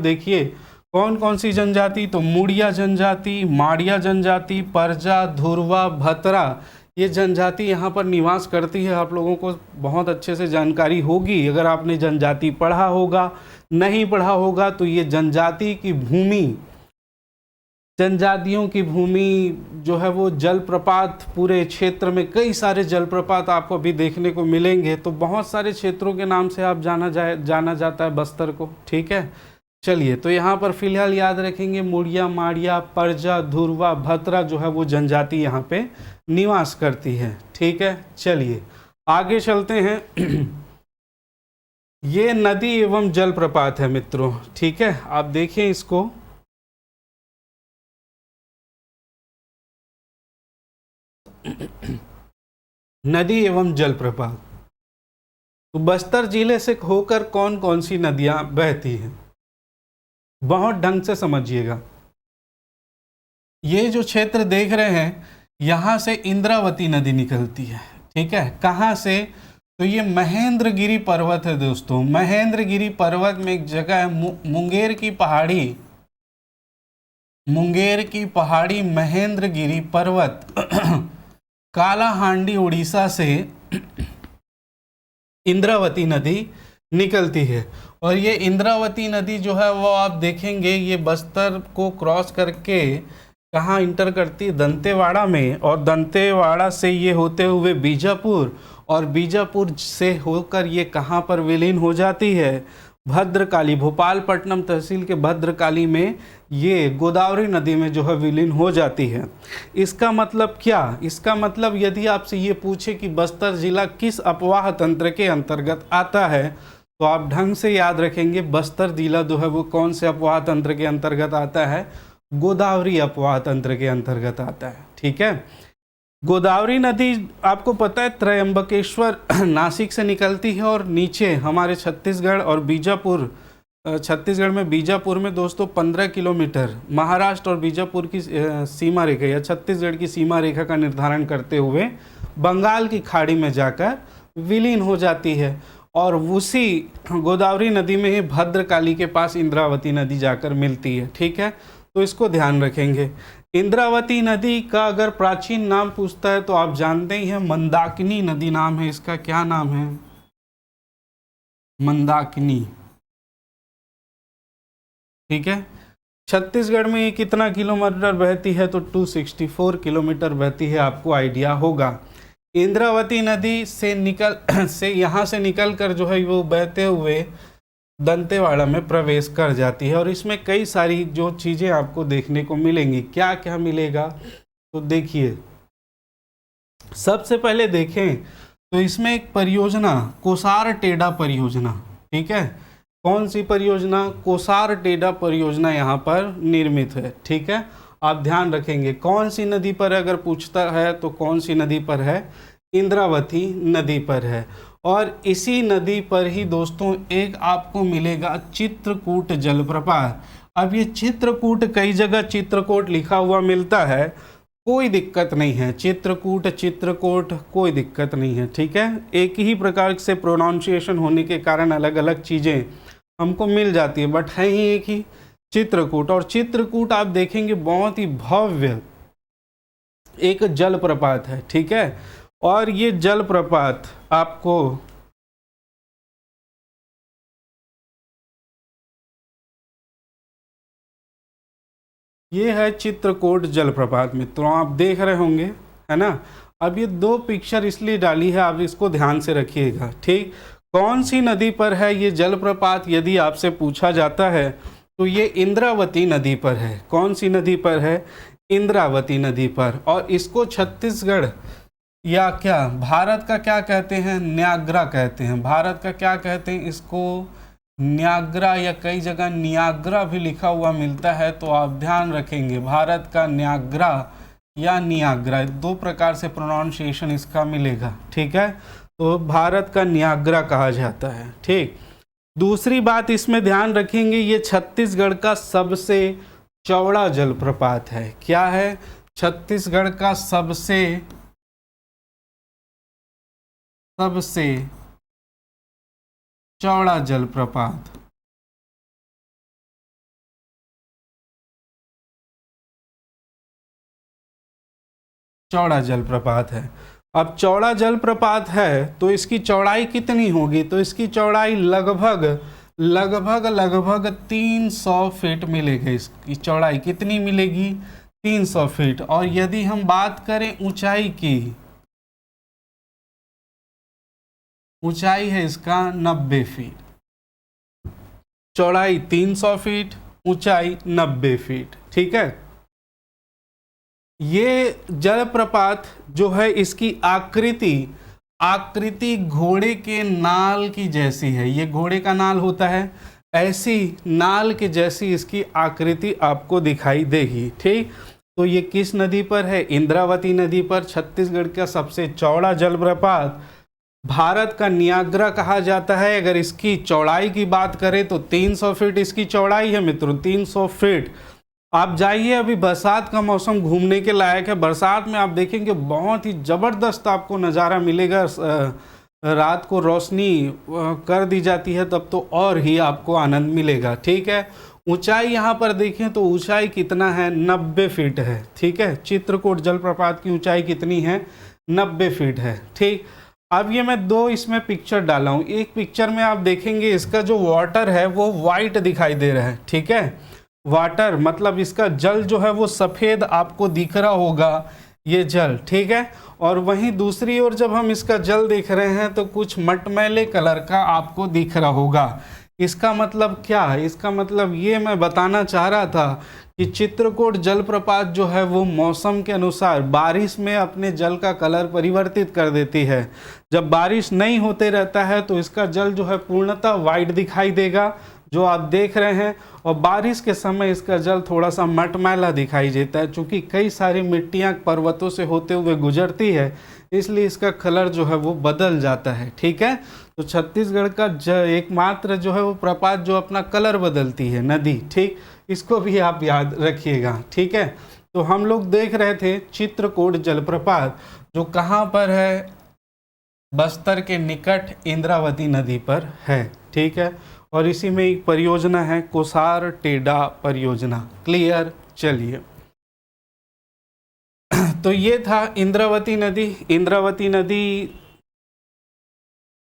देखिए कौन कौन सी जनजाति, तो मुड़िया जनजाति, माड़िया जनजाति, परजा, धुरवा, भतरा, ये जनजाति यहाँ पर निवास करती है। आप लोगों को बहुत अच्छे से जानकारी होगी अगर आपने जनजाति पढ़ा होगा, नहीं पढ़ा होगा तो ये जनजाति की भूमि, जनजातियों की भूमि जो है वो जलप्रपात, पूरे क्षेत्र में कई सारे जलप्रपात आपको अभी देखने को मिलेंगे। तो बहुत सारे क्षेत्रों के नाम से आप जाना जाता है बस्तर को, ठीक है। चलिए तो यहाँ पर फिलहाल याद रखेंगे मुड़िया, माड़िया, परजा, धुरवा, भतरा जो है वो जनजाति यहाँ पे निवास करती है, ठीक है। चलिए आगे चलते हैं। ये नदी एवं जलप्रपात है मित्रों, ठीक है। आप देखिए इसको, नदी एवं जलप्रपात, तो बस्तर जिले से होकर कौन कौन सी नदियां बहती हैं, बहुत ढंग से समझिएगा। ये जो क्षेत्र देख रहे हैं यहाँ से इंद्रावती नदी निकलती है, ठीक है। कहाँ से, तो ये महेंद्रगिरी पर्वत है दोस्तों। महेंद्रगिरी पर्वत में एक जगह है मुंगेर की पहाड़ी महेंद्रगिरी पर्वत कालाहांडी उड़ीसा से इंद्रावती नदी निकलती है। और ये इंद्रावती नदी जो है वो आप देखेंगे ये बस्तर को क्रॉस करके कहाँ इंटर करती है, दंतेवाड़ा में, और दंतेवाड़ा से ये होते हुए बीजापुर, और बीजापुर से होकर ये कहाँ पर विलीन हो जाती है, भद्रकाली, भोपालपट्टनम तहसील के भद्रकाली में ये गोदावरी नदी में जो है विलीन हो जाती है। इसका मतलब क्या, इसका मतलब यदि आपसे ये पूछे कि बस्तर जिला किस अपवाह तंत्र के अंतर्गत आता है, तो आप ढंग से याद रखेंगे बस्तर जिला जो है वो कौन से अपवाह तंत्र के अंतर्गत आता है, गोदावरी अपवाह तंत्र के अंतर्गत आता है, ठीक है। गोदावरी नदी आपको पता है त्रयंबकेश्वर नासिक से निकलती है और नीचे हमारे छत्तीसगढ़ और बीजापुर, छत्तीसगढ़ में बीजापुर में दोस्तों 15 किलोमीटर महाराष्ट्र और बीजापुर की सीमा रेखा या छत्तीसगढ़ की सीमा रेखा का निर्धारण करते हुए बंगाल की खाड़ी में जाकर विलीन हो जाती है। और उसी गोदावरी नदी में ही भद्रकाली के पास इंद्रावती नदी जाकर मिलती है, ठीक है। तो इसको ध्यान रखेंगे। इंद्रावती नदी का अगर प्राचीन नाम पूछता है तो आप जानते ही हैं मंदाकिनी नदी नाम है इसका। क्या नाम है, मंदाकिनी, ठीक है। छत्तीसगढ़ में ये कितना किलोमीटर बहती है, तो 264 किलोमीटर बहती है, आपको आइडिया होगा। इंद्रावती नदी से यहाँ से निकल कर जो है वो बहते हुए दंतेवाड़ा में प्रवेश कर जाती है। और इसमें कई सारी जो चीज़ें आपको देखने को मिलेंगी। क्या क्या मिलेगा, तो देखिए सबसे पहले देखें तो इसमें एक परियोजना कोसार टेढ़ा परियोजना, ठीक है। कौन सी परियोजना, कोसार टेढ़ा परियोजना यहाँ पर निर्मित है, ठीक है। आप ध्यान रखेंगे कौन सी नदी पर अगर पूछता है तो कौन सी नदी पर है, इंद्रावती नदी पर है। और इसी नदी पर ही दोस्तों एक आपको मिलेगा चित्रकूट जलप्रपात। अब ये चित्रकूट कई जगह चित्रकूट लिखा हुआ मिलता है, कोई दिक्कत नहीं है, चित्रकूट कोई दिक्कत नहीं है, ठीक है। एक ही प्रकार से प्रोनाउंसिएशन होने के कारण अलग अलग चीज़ें हमको मिल जाती है, बट है ही एक ही चित्रकूट। और चित्रकूट आप देखेंगे बहुत ही भव्य एक जलप्रपात है, ठीक है। और ये जलप्रपात आपको ये है चित्रकूट जलप्रपात। मित्रों आप देख रहे होंगे, है ना। अब ये दो पिक्चर इसलिए डाली है, आप इसको ध्यान से रखिएगा, ठीक। कौन सी नदी पर है ये जलप्रपात यदि आपसे पूछा जाता है तो ये इंद्रावती नदी पर है। कौन सी नदी पर है? इंद्रावती नदी पर। और इसको छत्तीसगढ़ या क्या भारत का क्या कहते हैं? न्याग्रा कहते हैं। भारत का क्या कहते हैं इसको? न्याग्रा, या कई जगह नियाग्रा भी लिखा हुआ मिलता है, तो आप ध्यान रखेंगे भारत का न्याग्रा या नियाग्रा, दो प्रकार से प्रोनाउंसिएशन इसका मिलेगा, ठीक है। तो भारत का नियाग्रा कहा जाता है, ठीक। दूसरी बात इसमें ध्यान रखेंगे, ये छत्तीसगढ़ का सबसे चौड़ा जलप्रपात है। क्या है? छत्तीसगढ़ का सबसे चौड़ा जलप्रपात। चौड़ा जलप्रपात है। अब चौड़ा जलप्रपात है तो इसकी चौड़ाई कितनी होगी? तो इसकी चौड़ाई लगभग 300 फीट मिलेगी। इसकी चौड़ाई कितनी मिलेगी? 300 फीट। और यदि हम बात करें ऊंचाई की, ऊंचाई है इसका 90 फीट। चौड़ाई 300 फीट, ऊंचाई 90 फीट, ठीक है। ये जलप्रपात जो है इसकी आकृति घोड़े के नाल की जैसी है। ये घोड़े का नाल होता है, ऐसी नाल के जैसी इसकी आकृति आपको दिखाई देगी, ठीक। तो ये किस नदी पर है? इंद्रावती नदी पर। छत्तीसगढ़ का सबसे चौड़ा जलप्रपात, भारत का नियाग्रा कहा जाता है। अगर इसकी चौड़ाई की बात करें तो 300 फीट इसकी चौड़ाई है मित्रों, 300 फीट। आप जाइए, अभी बरसात का मौसम घूमने के लायक है। बरसात में आप देखेंगे बहुत ही ज़बरदस्त आपको नज़ारा मिलेगा। रात को रोशनी कर दी जाती है तब तो और ही आपको आनंद मिलेगा, ठीक है। ऊंचाई यहाँ पर देखें तो ऊंचाई कितना है? 90 फीट है, ठीक है। चित्रकूट जलप्रपात की ऊंचाई कितनी है? 90 फीट है, ठीक। अब ये मैं दो इसमें पिक्चर डाला हूँ। एक पिक्चर में आप देखेंगे इसका जो वाटर है वो वाइट दिखाई दे रहा है, ठीक है। वाटर मतलब इसका जल जो है वो सफ़ेद आपको दिख रहा होगा, ये जल, ठीक है। और वहीं दूसरी ओर जब हम इसका जल देख रहे हैं तो कुछ मटमैले कलर का आपको दिख रहा होगा। इसका मतलब क्या है? इसका मतलब ये मैं बताना चाह रहा था कि चित्रकूट जलप्रपात जो है वो मौसम के अनुसार बारिश में अपने जल का कलर परिवर्तित कर देती है। जब बारिश नहीं होते रहता है तो इसका जल जो है पूर्णतः वाइट दिखाई देगा, जो आप देख रहे हैं। और बारिश के समय इसका जल थोड़ा सा मटमैला दिखाई देता है, चूँकि कई सारी मिट्टियाँ पर्वतों से होते हुए गुजरती है, इसलिए इसका कलर जो है वो बदल जाता है, ठीक है। तो छत्तीसगढ़ का एकमात्र जो है वो प्रपात जो अपना कलर बदलती है, नदी, ठीक। इसको भी आप याद रखिएगा, ठीक है। तो हम लोग देख रहे थे चित्रकूट जलप्रपात जो कहाँ पर है? बस्तर के निकट इंद्रावती नदी पर है, ठीक है। और इसी में एक परियोजना है कोसार टेढ़ा परियोजना। क्लियर? चलिए, तो ये था इंद्रावती नदी। इंद्रावती नदी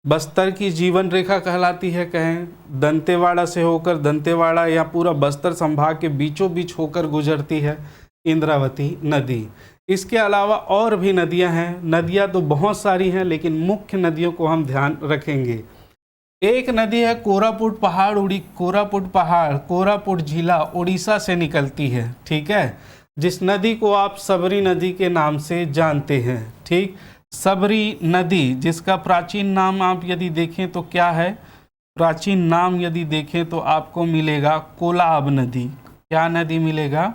बस्तर की जीवन रेखा कहलाती है। कहें दंतेवाड़ा से होकर, दंतेवाड़ा या पूरा बस्तर संभाग के बीचों बीच होकर गुजरती है इंद्रावती नदी। इसके अलावा और भी नदियां हैं। नदियां तो बहुत सारी हैं, लेकिन मुख्य नदियों को हम ध्यान रखेंगे। एक नदी है कोरापुट पहाड़, कोरापुट जिला उड़ीसा से निकलती है, ठीक है। जिस नदी को आप सबरी नदी के नाम से जानते हैं, ठीक। सबरी नदी, जिसका प्राचीन नाम आप यदि देखें तो क्या है? प्राचीन नाम यदि देखें तो आपको मिलेगा कोलाब नदी। क्या नदी मिलेगा?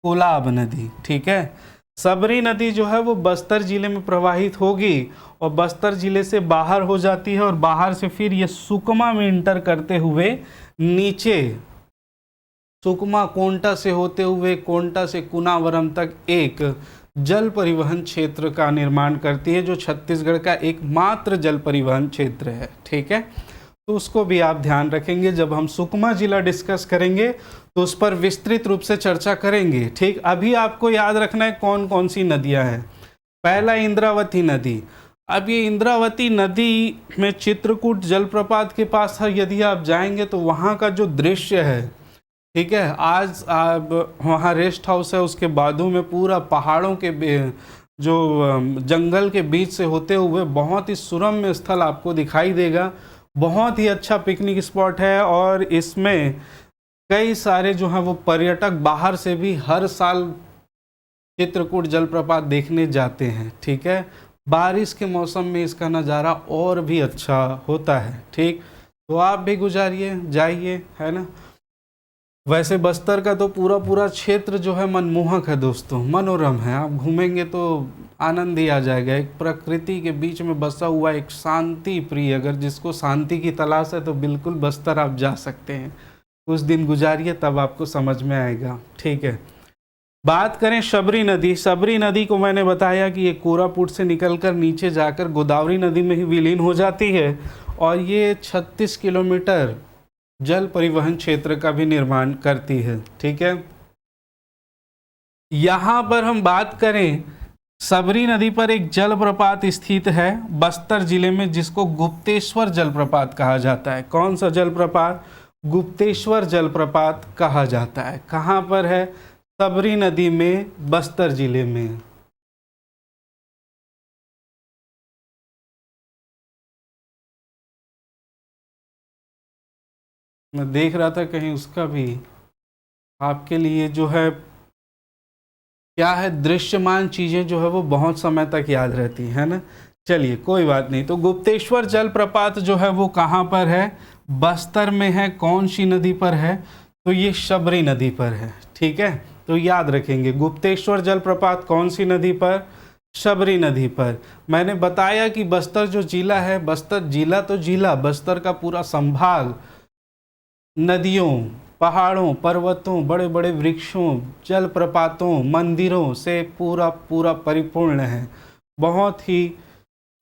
कोलाब नदी, ठीक है। सबरी नदी जो है वो बस्तर जिले में प्रवाहित होगी और बस्तर जिले से बाहर हो जाती है, और बाहर से फिर ये सुकमा में इंटर करते हुए नीचे सुकमा कोंटा से होते हुए कोंटा से कुनावरम तक एक जल परिवहन क्षेत्र का निर्माण करती है, जो छत्तीसगढ़ का एकमात्र जल परिवहन क्षेत्र है, ठीक है। तो उसको भी आप ध्यान रखेंगे। जब हम सुकमा जिला डिस्कस करेंगे तो उस पर विस्तृत रूप से चर्चा करेंगे। ठीक, अभी आपको याद रखना है कौन कौन सी नदियां हैं। पहला इंद्रावती नदी। अब ये इंद्रावती नदी में चित्रकूट जलप्रपात के पास है, यदि आप जाएंगे तो वहाँ का जो दृश्य है, ठीक है, आज आप वहाँ रेस्ट हाउस है, उसके बाजू में पूरा पहाड़ों के जो जंगल के बीच से होते हुए बहुत ही सुरम्य स्थल आपको दिखाई देगा। बहुत ही अच्छा पिकनिक स्पॉट है और इसमें कई सारे जो हैं वो पर्यटक बाहर से भी हर साल चित्रकूट जलप्रपात देखने जाते हैं। ठीक है, बारिश के मौसम में इसका नज़ारा और भी अच्छा होता है। ठीक, तो आप भी गुजारिए, जाइए, है ना। वैसे बस्तर का तो पूरा पूरा क्षेत्र जो है मनमोहक है दोस्तों, मनोरम है। आप घूमेंगे तो आनंद ही आ जाएगा। एक प्रकृति के बीच में बसा हुआ एक शांति प्रिय, अगर जिसको शांति की तलाश है तो बिल्कुल बस्तर आप जा सकते हैं। कुछ दिन गुजारिए तब आपको समझ में आएगा। ठीक है, बात करें शबरी नदी। शबरी नदी को मैंने बताया कि ये कोरापुट से निकलकर नीचे जाकर गोदावरी नदी में ही विलीन हो जाती है और ये 36 किलोमीटर जल परिवहन क्षेत्र का भी निर्माण करती है। ठीक है, यहाँ पर हम बात करें, शबरी नदी पर एक जलप्रपात स्थित है बस्तर जिले में, जिसको गुप्तेश्वर जलप्रपात कहा जाता है। कौन सा जलप्रपात? गुप्तेश्वर जलप्रपात कहा जाता है। कहाँ पर है? शबरी नदी में, बस्तर जिले में। मैं देख रहा था कहीं उसका भी आपके लिए जो है क्या है, दृश्यमान चीज़ें जो है वो बहुत समय तक याद रहती है ना। चलिए कोई बात नहीं। तो गुप्तेश्वर जलप्रपात जो है वो कहाँ पर है? बस्तर में है। कौन सी नदी पर है? तो ये शबरी नदी पर है। ठीक है, तो याद रखेंगे गुप्तेश्वर जलप्रपात कौन सी नदी पर? शबरी नदी पर। मैंने बताया कि बस्तर जो जिला है, बस्तर जिला तो जिला, बस्तर का पूरा संभाग नदियों, पहाड़ों, पर्वतों, बड़े बड़े वृक्षों, जलप्रपातों, मंदिरों से पूरा पूरा परिपूर्ण है। बहुत ही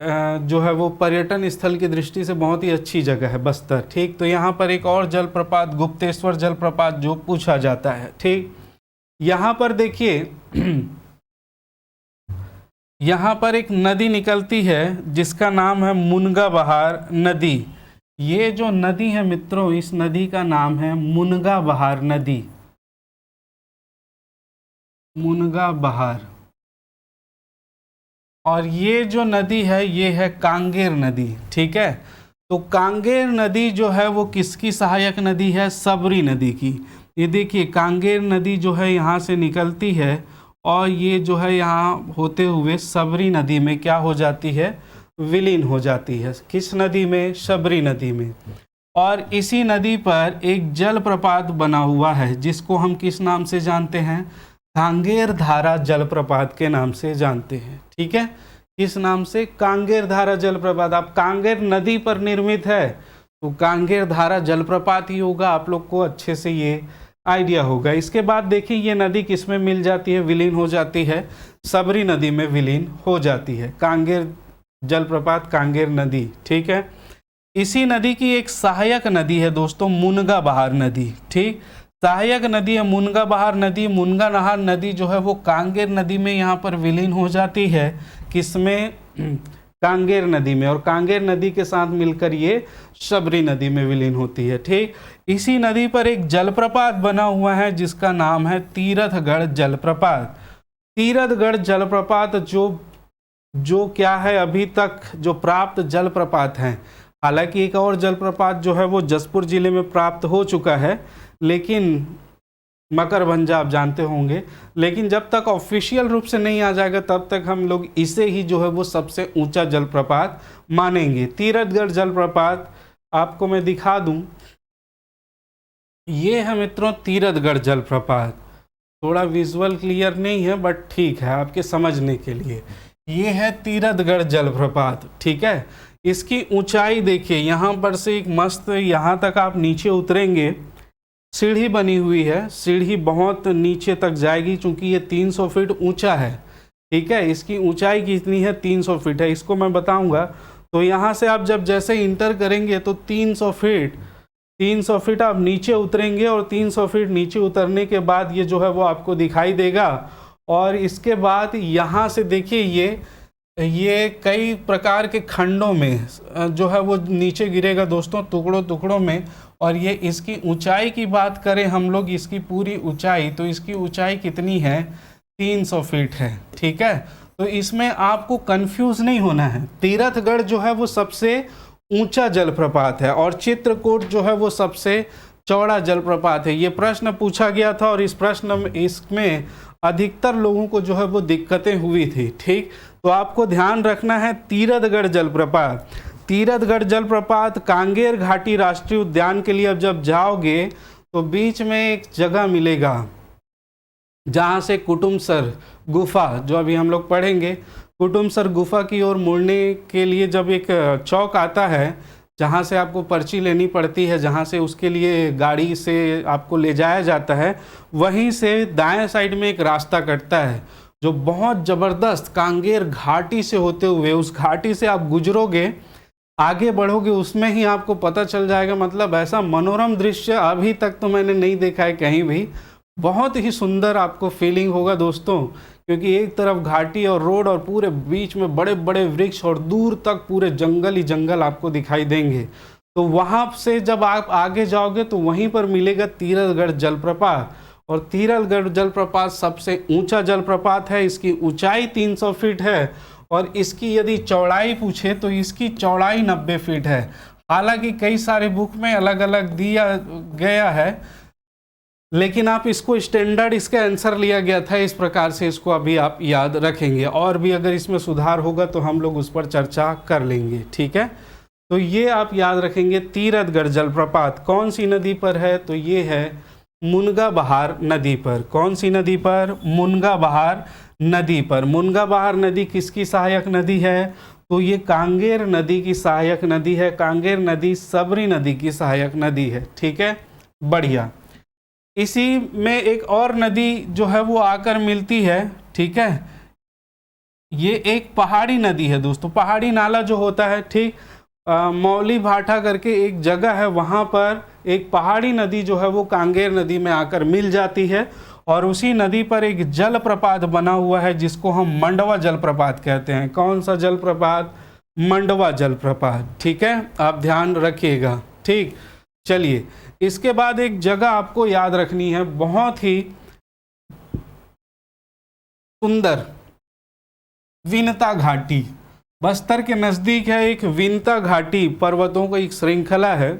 जो है वो पर्यटन स्थल की दृष्टि से बहुत ही अच्छी जगह है बस्तर। ठीक, तो यहाँ पर एक और जलप्रपात गुप्तेश्वर जलप्रपात जो पूछा जाता है। ठीक, यहाँ पर देखिए यहाँ पर एक नदी निकलती है जिसका नाम है मुनगा बहार नदी। ये जो नदी है मित्रों, इस नदी का नाम है मुनगा बहार नदी। मुनगा बहार। और ये जो नदी है ये है कांगेर नदी। ठीक है, तो कांगेर नदी जो है वो किसकी सहायक नदी है? शबरी नदी की। ये देखिए कांगेर नदी जो है यहाँ से निकलती है और ये जो है यहाँ होते हुए शबरी नदी में क्या हो जाती है? विलीन हो जाती है। किस नदी में? शबरी नदी में। और इसी नदी पर एक जलप्रपात बना हुआ है जिसको हम किस नाम से जानते हैं? कांगेर धारा जलप्रपात के नाम से जानते हैं। ठीक है, किस नाम से? कांगेर धारा जलप्रपात। आप कांगेर नदी पर निर्मित है तो कांगेर धारा जलप्रपात ही होगा। आप लोग को अच्छे से ये आइडिया होगा। इसके बाद देखिए ये नदी किस में मिल जाती है, विलीन हो जाती है? शबरी नदी में विलीन हो जाती है। कांगेर जलप्रपात, कांगेर नदी। ठीक है, इसी नदी की एक सहायक नदी है दोस्तों, मुनगा बहार नदी। ठीक, सहायक नदी है मुनगा बहार नदी। मुनगा नहार नदी जो है वो कांगेर नदी में यहाँ पर विलीन हो जाती है। किसमें? कांगेर नदी में। और कांगेर नदी के साथ मिलकर ये शबरी नदी में विलीन होती है। ठीक, इसी नदी पर एक जलप्रपात बना हुआ है जिसका नाम है तीरथगढ़ जलप्रपात। तीरथगढ़ जलप्रपात जो क्या है, अभी तक जो प्राप्त जलप्रपात हैं, हालांकि एक और जलप्रपात जो है वो जसपुर जिले में प्राप्त हो चुका है, लेकिन मकरभंजा आप जानते होंगे, लेकिन जब तक ऑफिशियल रूप से नहीं आ जाएगा तब तक हम लोग इसे ही जो है वो सबसे ऊंचा जलप्रपात मानेंगे। तीरथगढ़ जलप्रपात आपको मैं दिखा दूं, ये है मित्रों तीरथगढ़ जलप्रपात। थोड़ा विजुअल क्लियर नहीं है बट ठीक है आपके समझने के लिए। ये है तीरथगढ़ जलप्रपात। ठीक है, इसकी ऊंचाई देखिए, यहाँ पर से एक मस्त, यहाँ तक आप नीचे उतरेंगे, सीढ़ी बनी हुई है, सीढ़ी बहुत नीचे तक जाएगी क्योंकि ये 300 फीट ऊंचा है। ठीक है, इसकी ऊंचाई कितनी है? 300 फीट है। इसको मैं बताऊंगा। तो यहाँ से आप जब जैसे इंटर करेंगे तो 300 फीट आप नीचे उतरेंगे, और 300 फीट नीचे उतरने के बाद ये जो है वो आपको दिखाई देगा। और इसके बाद यहाँ से देखिए ये कई प्रकार के खंडों में जो है वो नीचे गिरेगा दोस्तों, टुकड़ों टुकड़ों में। और ये इसकी ऊंचाई की बात करें हम लोग, इसकी पूरी ऊंचाई, तो इसकी ऊंचाई कितनी है, 300 फीट है। ठीक है, तो इसमें आपको कंफ्यूज नहीं होना है। तीरथगढ़ जो है वो सबसे ऊंचा जलप्रपात है और चित्रकूट जो है वो सबसे चौड़ा जलप्रपात है। ये प्रश्न पूछा गया था और इसमें अधिकतर लोगों को जो है वो दिक्कतें हुई थी। ठीक, तो आपको ध्यान रखना है तीरथगढ़ जलप्रपात। तीरथगढ़ जलप्रपात कांगेर घाटी राष्ट्रीय उद्यान के लिए अब जब जाओगे तो बीच में एक जगह मिलेगा जहाँ से कुटुमसर गुफा, जो अभी हम लोग पढ़ेंगे, कुटुमसर गुफा की ओर मुड़ने के लिए जब एक चौक आता है जहाँ से आपको पर्ची लेनी पड़ती है, जहाँ से उसके लिए गाड़ी से आपको ले जाया जाता है, वहीं से दाएं साइड में एक रास्ता कटता है जो बहुत ज़बरदस्त कांगेर घाटी से होते हुए, उस घाटी से आप गुजरोगे, आगे बढ़ोगे, उसमें ही आपको पता चल जाएगा। मतलब ऐसा मनोरम दृश्य अभी तक तो मैंने नहीं देखा है कहीं भी। बहुत ही सुंदर आपको फीलिंग होगा दोस्तों, क्योंकि एक तरफ घाटी और रोड और पूरे बीच में बड़े बड़े वृक्ष और दूर तक पूरे जंगल ही जंगल आपको दिखाई देंगे। तो वहाँ से जब आप आगे जाओगे तो वहीं पर मिलेगा तीरथगढ़ जलप्रपात। और तीरथगढ़ जलप्रपात सबसे ऊंचा जलप्रपात है, इसकी ऊंचाई 300 फीट है और इसकी यदि चौड़ाई पूछे तो इसकी चौड़ाई 90 फीट है। हालांकि कई सारे बुक में अलग अलग दिया गया है, लेकिन आप इसको स्टैंडर्ड इसका आंसर लिया गया था, इस प्रकार से इसको अभी आप याद रखेंगे। और भी अगर इसमें सुधार होगा तो हम लोग उस पर चर्चा कर लेंगे। ठीक है, तो ये आप याद रखेंगे। तीरथगढ़ जलप्रपात कौन सी नदी पर है, तो ये है मुनगा बहार नदी पर। कौन सी नदी पर, मुनगा बहार नदी पर। मुनगा बहार नदी किसकी सहायक नदी है, तो ये कांगेर नदी की सहायक नदी है। कांगेर नदी सबरी नदी की सहायक नदी है। ठीक है, बढ़िया। इसी में एक और नदी जो है वो आकर मिलती है। ठीक है, ये एक पहाड़ी नदी है दोस्तों, पहाड़ी नाला जो होता है। ठीक, मौली भाटा करके एक जगह है, वहाँ पर एक पहाड़ी नदी जो है वो कांगेर नदी में आकर मिल जाती है। और उसी नदी पर एक जलप्रपात बना हुआ है जिसको हम मंडवा जलप्रपात कहते हैं। कौन सा जलप्रपात, मंडवा जलप्रपात। ठीक है, आप ध्यान रखिएगा। ठीक, चलिए, इसके बाद एक जगह आपको याद रखनी है, बहुत ही सुंदर, विनता घाटी। बस्तर के नज़दीक है एक विनता घाटी, पर्वतों की एक श्रृंखला है।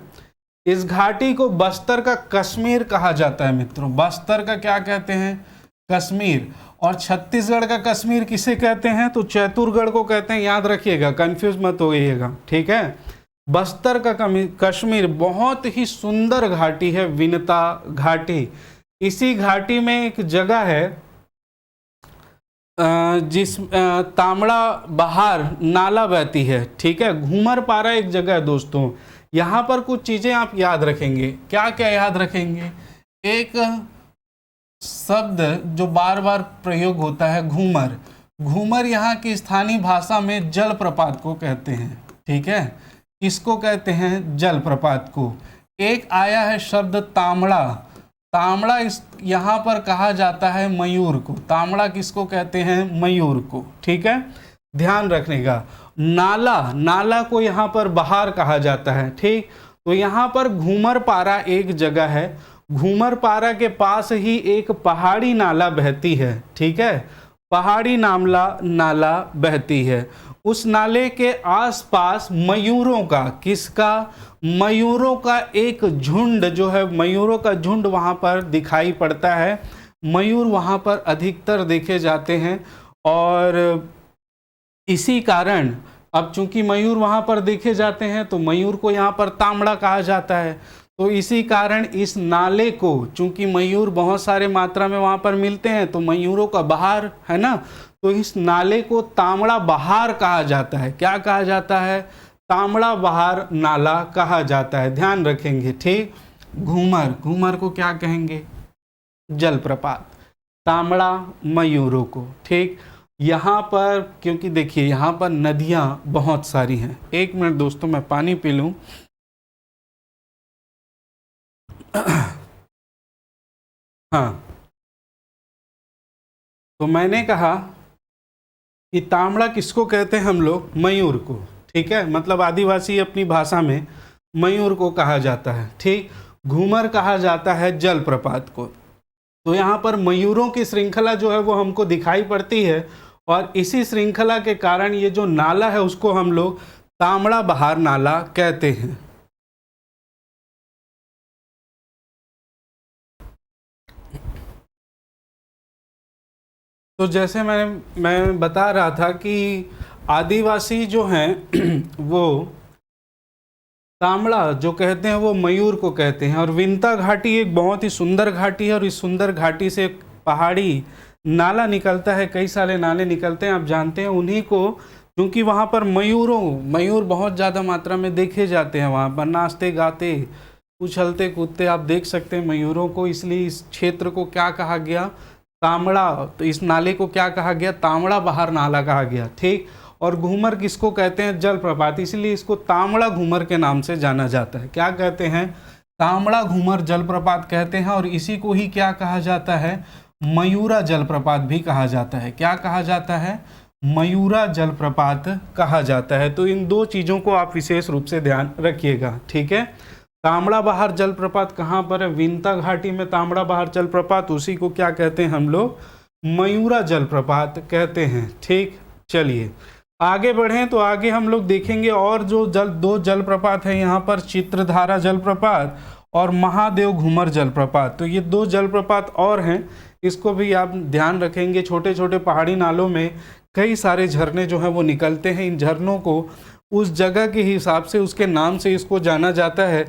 इस घाटी को बस्तर का कश्मीर कहा जाता है मित्रों। बस्तर का क्या कहते हैं, कश्मीर। और छत्तीसगढ़ का कश्मीर किसे कहते हैं, तो चैतुरगढ़ को कहते हैं। याद रखिएगा, कंफ्यूज मत होइएगा। ठीक है, बस्तर का कश्मीर बहुत ही सुंदर घाटी है, विनता घाटी। इसी घाटी में एक जगह है जिस तामड़ा बहार नाला बहती है। ठीक है, घूमरपारा एक जगह है दोस्तों। यहाँ पर कुछ चीज़ें आप याद रखेंगे। क्या क्या याद रखेंगे, एक शब्द जो बार बार प्रयोग होता है, घूमर। घूमर यहाँ की स्थानीय भाषा में जलप्रपात को कहते हैं। ठीक है, इसको कहते हैं जलप्रपात को। एक आया है शब्द तामड़ा। तामड़ा इस यहाँ पर कहा जाता है मयूर को। तामड़ा किसको कहते हैं, मयूर को। ठीक है, ध्यान रखने का। नाला, नाला को यहाँ पर बहार कहा जाता है। ठीक, तो यहाँ पर घूमरपारा एक जगह है। घूमरपारा के पास ही एक पहाड़ी नाला बहती है। ठीक है, पहाड़ी नाला बहती है। उस नाले के आसपास मयूरों का, किसका, मयूरों का एक झुंड जो है, मयूरों का झुंड वहाँ पर दिखाई पड़ता है। मयूर वहाँ पर अधिकतर देखे जाते हैं और इसी कारण अब चूंकि मयूर वहाँ पर देखे जाते हैं तो मयूर को यहाँ पर तामड़ा कहा जाता है। तो इसी कारण इस नाले को, चूंकि मयूर बहुत सारे मात्रा में वहाँ पर मिलते हैं तो मयूरों का बहार है ना, तो इस नाले को तामड़ा बहार कहा जाता है। क्या कहा जाता है, तामड़ा बहार नाला कहा जाता है। ध्यान रखेंगे। ठीक, घूमर, घूमर को क्या कहेंगे, जलप्रपात। तामड़ा मयूरों को। ठीक, यहाँ पर क्योंकि देखिए यहाँ पर नदियाँ बहुत सारी हैं। एक मिनट दोस्तों, मैं पानी पी लूँ। हाँ, तो मैंने कहा कि तांबड़ा किसको कहते हैं हम लोग? मयूर को। ठीक है, मतलब आदिवासी अपनी भाषा में मयूर को कहा जाता है। ठीक, घूमर कहा जाता है जलप्रपात को। तो यहाँ पर मयूरों की श्रृंखला जो है वो हमको दिखाई पड़ती है, और इसी श्रृंखला के कारण ये जो नाला है उसको हम लोग तांबड़ा बहार नाला कहते हैं। तो जैसे मैं बता रहा था कि आदिवासी जो हैं वो तांबड़ा जो कहते हैं वो मयूर को कहते हैं। और विंता घाटी एक बहुत ही सुंदर घाटी है, और इस सुंदर घाटी से एक पहाड़ी नाला निकलता है, कई सारे नाले निकलते हैं, आप जानते हैं उन्हीं को। क्योंकि वहाँ पर मयूर बहुत ज़्यादा मात्रा में देखे जाते हैं, वहाँ पर नाचते गाते उछलते कूदते आप देख सकते हैं मयूरों को। इसलिए इस क्षेत्र को क्या कहा गया? तांबड़ा। तो इस नाले को क्या कहा गया? तांबड़ा बहार नाला कहा गया। ठीक, और घूमर किसको कहते हैं? जलप्रपात। इसलिए इसको तांबड़ा घूमर के नाम से जाना जाता है। क्या कहते हैं? तांबड़ा घूमर जलप्रपात कहते हैं। और इसी को ही क्या कहा जाता है? मयूरा जलप्रपात भी कहा जाता है। क्या कहा जाता है? मयूरा जलप्रपात कहा जाता है। तो इन दो चीज़ों को आप विशेष रूप से ध्यान रखिएगा। ठीक है, तांबड़ा बहार जलप्रपात कहाँ पर है? विंता घाटी में तांबड़ा बहार जलप्रपात, उसी को क्या कहते हैं हम लोग? मयूरा जलप्रपात कहते हैं। ठीक, चलिए आगे बढ़ें। तो आगे हम लोग देखेंगे और जो दो जलप्रपात हैं यहाँ पर, चित्रधारा जलप्रपात और महादेव घूमर जलप्रपात। तो ये दो जलप्रपात और हैं, इसको भी आप ध्यान रखेंगे। छोटे छोटे पहाड़ी नालों में कई सारे झरने जो हैं वो निकलते हैं। इन झरनों को उस जगह के हिसाब से, उसके नाम से इसको जाना जाता है।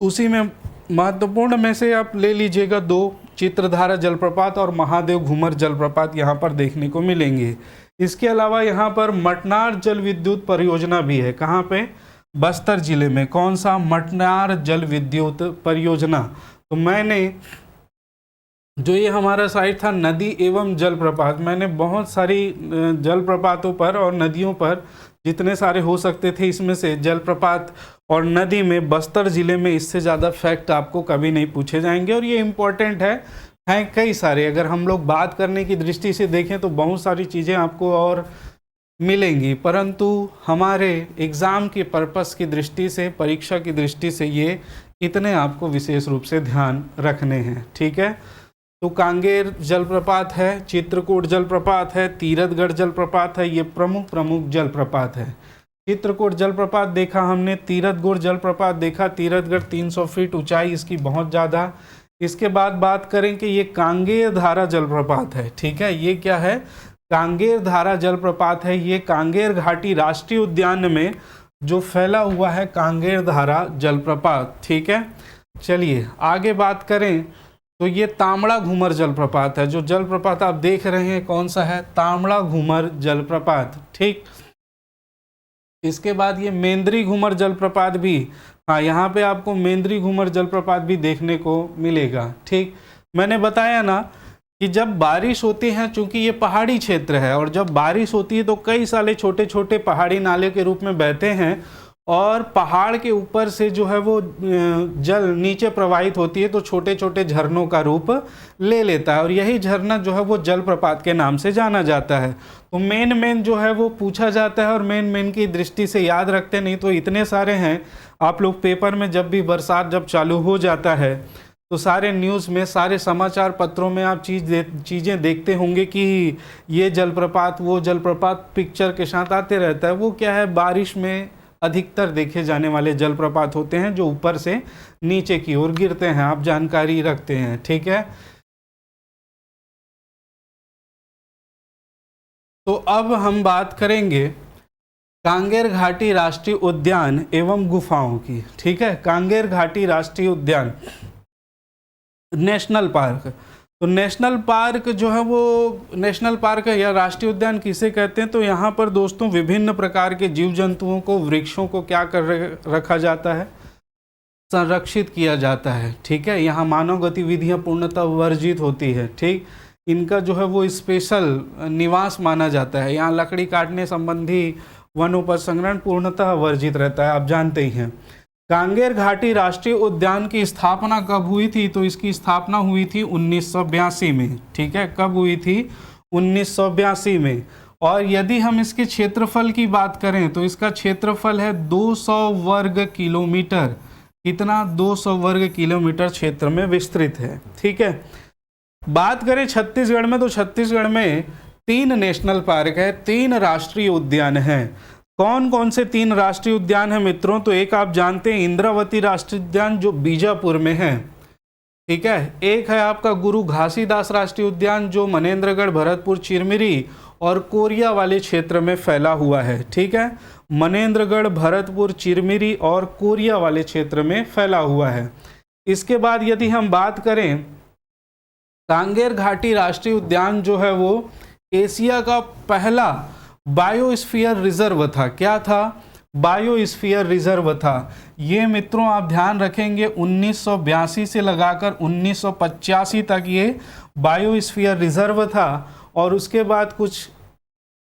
उसी में महत्वपूर्ण में से आप ले लीजिएगा दो, चित्रधारा जलप्रपात और महादेव घूमर जलप्रपात यहाँ पर देखने को मिलेंगे। इसके अलावा यहाँ पर मटनार जल विद्युत परियोजना भी है। कहाँ पे? बस्तर जिले में। कौन सा? मटनार जल विद्युत परियोजना। तो मैंने जो ये हमारा साइट था नदी एवं जलप्रपात, मैंने बहुत सारी जलप्रपातों पर और नदियों पर, जितने सारे हो सकते थे इसमें से जलप्रपात और नदी में बस्तर ज़िले में, इससे ज़्यादा फैक्ट आपको कभी नहीं पूछे जाएंगे। और ये इम्पोर्टेंट हैं कई सारे। अगर हम लोग बात करने की दृष्टि से देखें तो बहुत सारी चीज़ें आपको और मिलेंगी, परंतु हमारे एग्ज़ाम के पर्पस की दृष्टि से, परीक्षा की दृष्टि से ये इतने आपको विशेष रूप से ध्यान रखने हैं। ठीक है, तो कांगेर जलप्रपात है, चित्रकूट जलप्रपात है, तीरथगढ़ जलप्रपात है, ये प्रमुख जलप्रपात है। चित्रकूट जलप्रपात देखा हमने, तीरथगढ़ जलप्रपात देखा। तीरथगढ़ 300 फीट ऊंचाई इसकी बहुत ज़्यादा। इसके बाद बात करें कि ये कांगेर धारा जलप्रपात है। ठीक है, ये क्या है? कांगेर धारा जलप्रपात है। ये कांगेर घाटी राष्ट्रीय उद्यान में जो फैला हुआ है कांगेर धारा जलप्रपात। ठीक है, चलिए आगे बात करें तो ये तांबड़ा घूमर जलप्रपात है। जो जलप्रपात आप देख रहे हैं कौन सा है? तांबड़ा घूमर जलप्रपात। ठीक, इसके बाद ये मेंद्री घूमर जलप्रपात भी, हाँ यहाँ पे आपको मेंद्री घूमर जलप्रपात भी देखने को मिलेगा। ठीक, मैंने बताया ना कि जब बारिश होती है, चूंकि ये पहाड़ी क्षेत्र है, और जब बारिश होती है तो कई सारे छोटे छोटे पहाड़ी नाले के रूप में बहते हैं, और पहाड़ के ऊपर से जो है वो जल नीचे प्रवाहित होती है तो छोटे छोटे झरनों का रूप ले लेता है, और यही झरना जो है वो जलप्रपात के नाम से जाना जाता है। तो मेन जो है वो पूछा जाता है, और मेन की दृष्टि से याद रखते, नहीं तो इतने सारे हैं। आप लोग पेपर में जब भी बरसात जब चालू हो जाता है तो सारे न्यूज़ में, सारे समाचार पत्रों में आप चीज़ें देखते होंगे कि ये जलप्रपात वो जलप्रपात पिक्चर के साथ आते रहता है। वो क्या है? बारिश में अधिकतर देखे जाने वाले जलप्रपात होते हैं जो ऊपर से नीचे की ओर गिरते हैं, आप जानकारी रखते हैं। ठीक है, तो अब हम बात करेंगे कांगेर घाटी राष्ट्रीय उद्यान एवं गुफाओं की। ठीक है, कांगेर घाटी राष्ट्रीय उद्यान, नेशनल पार्क। तो नेशनल पार्क जो है वो नेशनल पार्क या राष्ट्रीय उद्यान किसे कहते हैं? तो यहाँ पर दोस्तों विभिन्न प्रकार के जीव जंतुओं को, वृक्षों को क्या रखा जाता है? संरक्षित किया जाता है। ठीक है, यहाँ मानव गतिविधियाँ पूर्णतः वर्जित होती है। ठीक, इनका जो है वो स्पेशल निवास माना जाता है। यहाँ लकड़ी काटने संबंधी वनोपसंग्रहण पूर्णतः वर्जित रहता है, आप जानते ही हैं। कांगेर घाटी राष्ट्रीय उद्यान की स्थापना कब हुई थी? तो इसकी स्थापना हुई थी 1982 में। ठीक है, कब हुई थी? 1982 में। और यदि हम इसके क्षेत्रफल की बात करें तो इसका क्षेत्रफल है 200 वर्ग किलोमीटर। कितना? 200 वर्ग किलोमीटर क्षेत्र में विस्तृत है। ठीक है, बात करें छत्तीसगढ़ में तो छत्तीसगढ़ में 3 नेशनल पार्क है, 3 राष्ट्रीय उद्यान हैं। कौन कौन से 3 राष्ट्रीय उद्यान हैं मित्रों? तो एक आप जानते हैं इंद्रावती राष्ट्रीय उद्यान जो बीजापुर में है। ठीक है, एक है आपका गुरु घासीदास राष्ट्रीय उद्यान जो मनेन्द्रगढ़, भरतपुर, चिरमिरी और कोरिया वाले क्षेत्र में फैला हुआ है। ठीक है, मनेन्द्रगढ़, भरतपुर, चिरमिरी और कोरिया वाले क्षेत्र में फैला हुआ है। इसके बाद यदि हम बात करें, कांगेर घाटी राष्ट्रीय उद्यान जो है वो एशिया का पहला बायोस्फीयर रिजर्व था। क्या था? बायोस्फीयर रिजर्व था। ये मित्रों आप ध्यान रखेंगे 1982 से लगाकर 1985 तक ये बायोस्फीयर रिजर्व था, और उसके बाद कुछ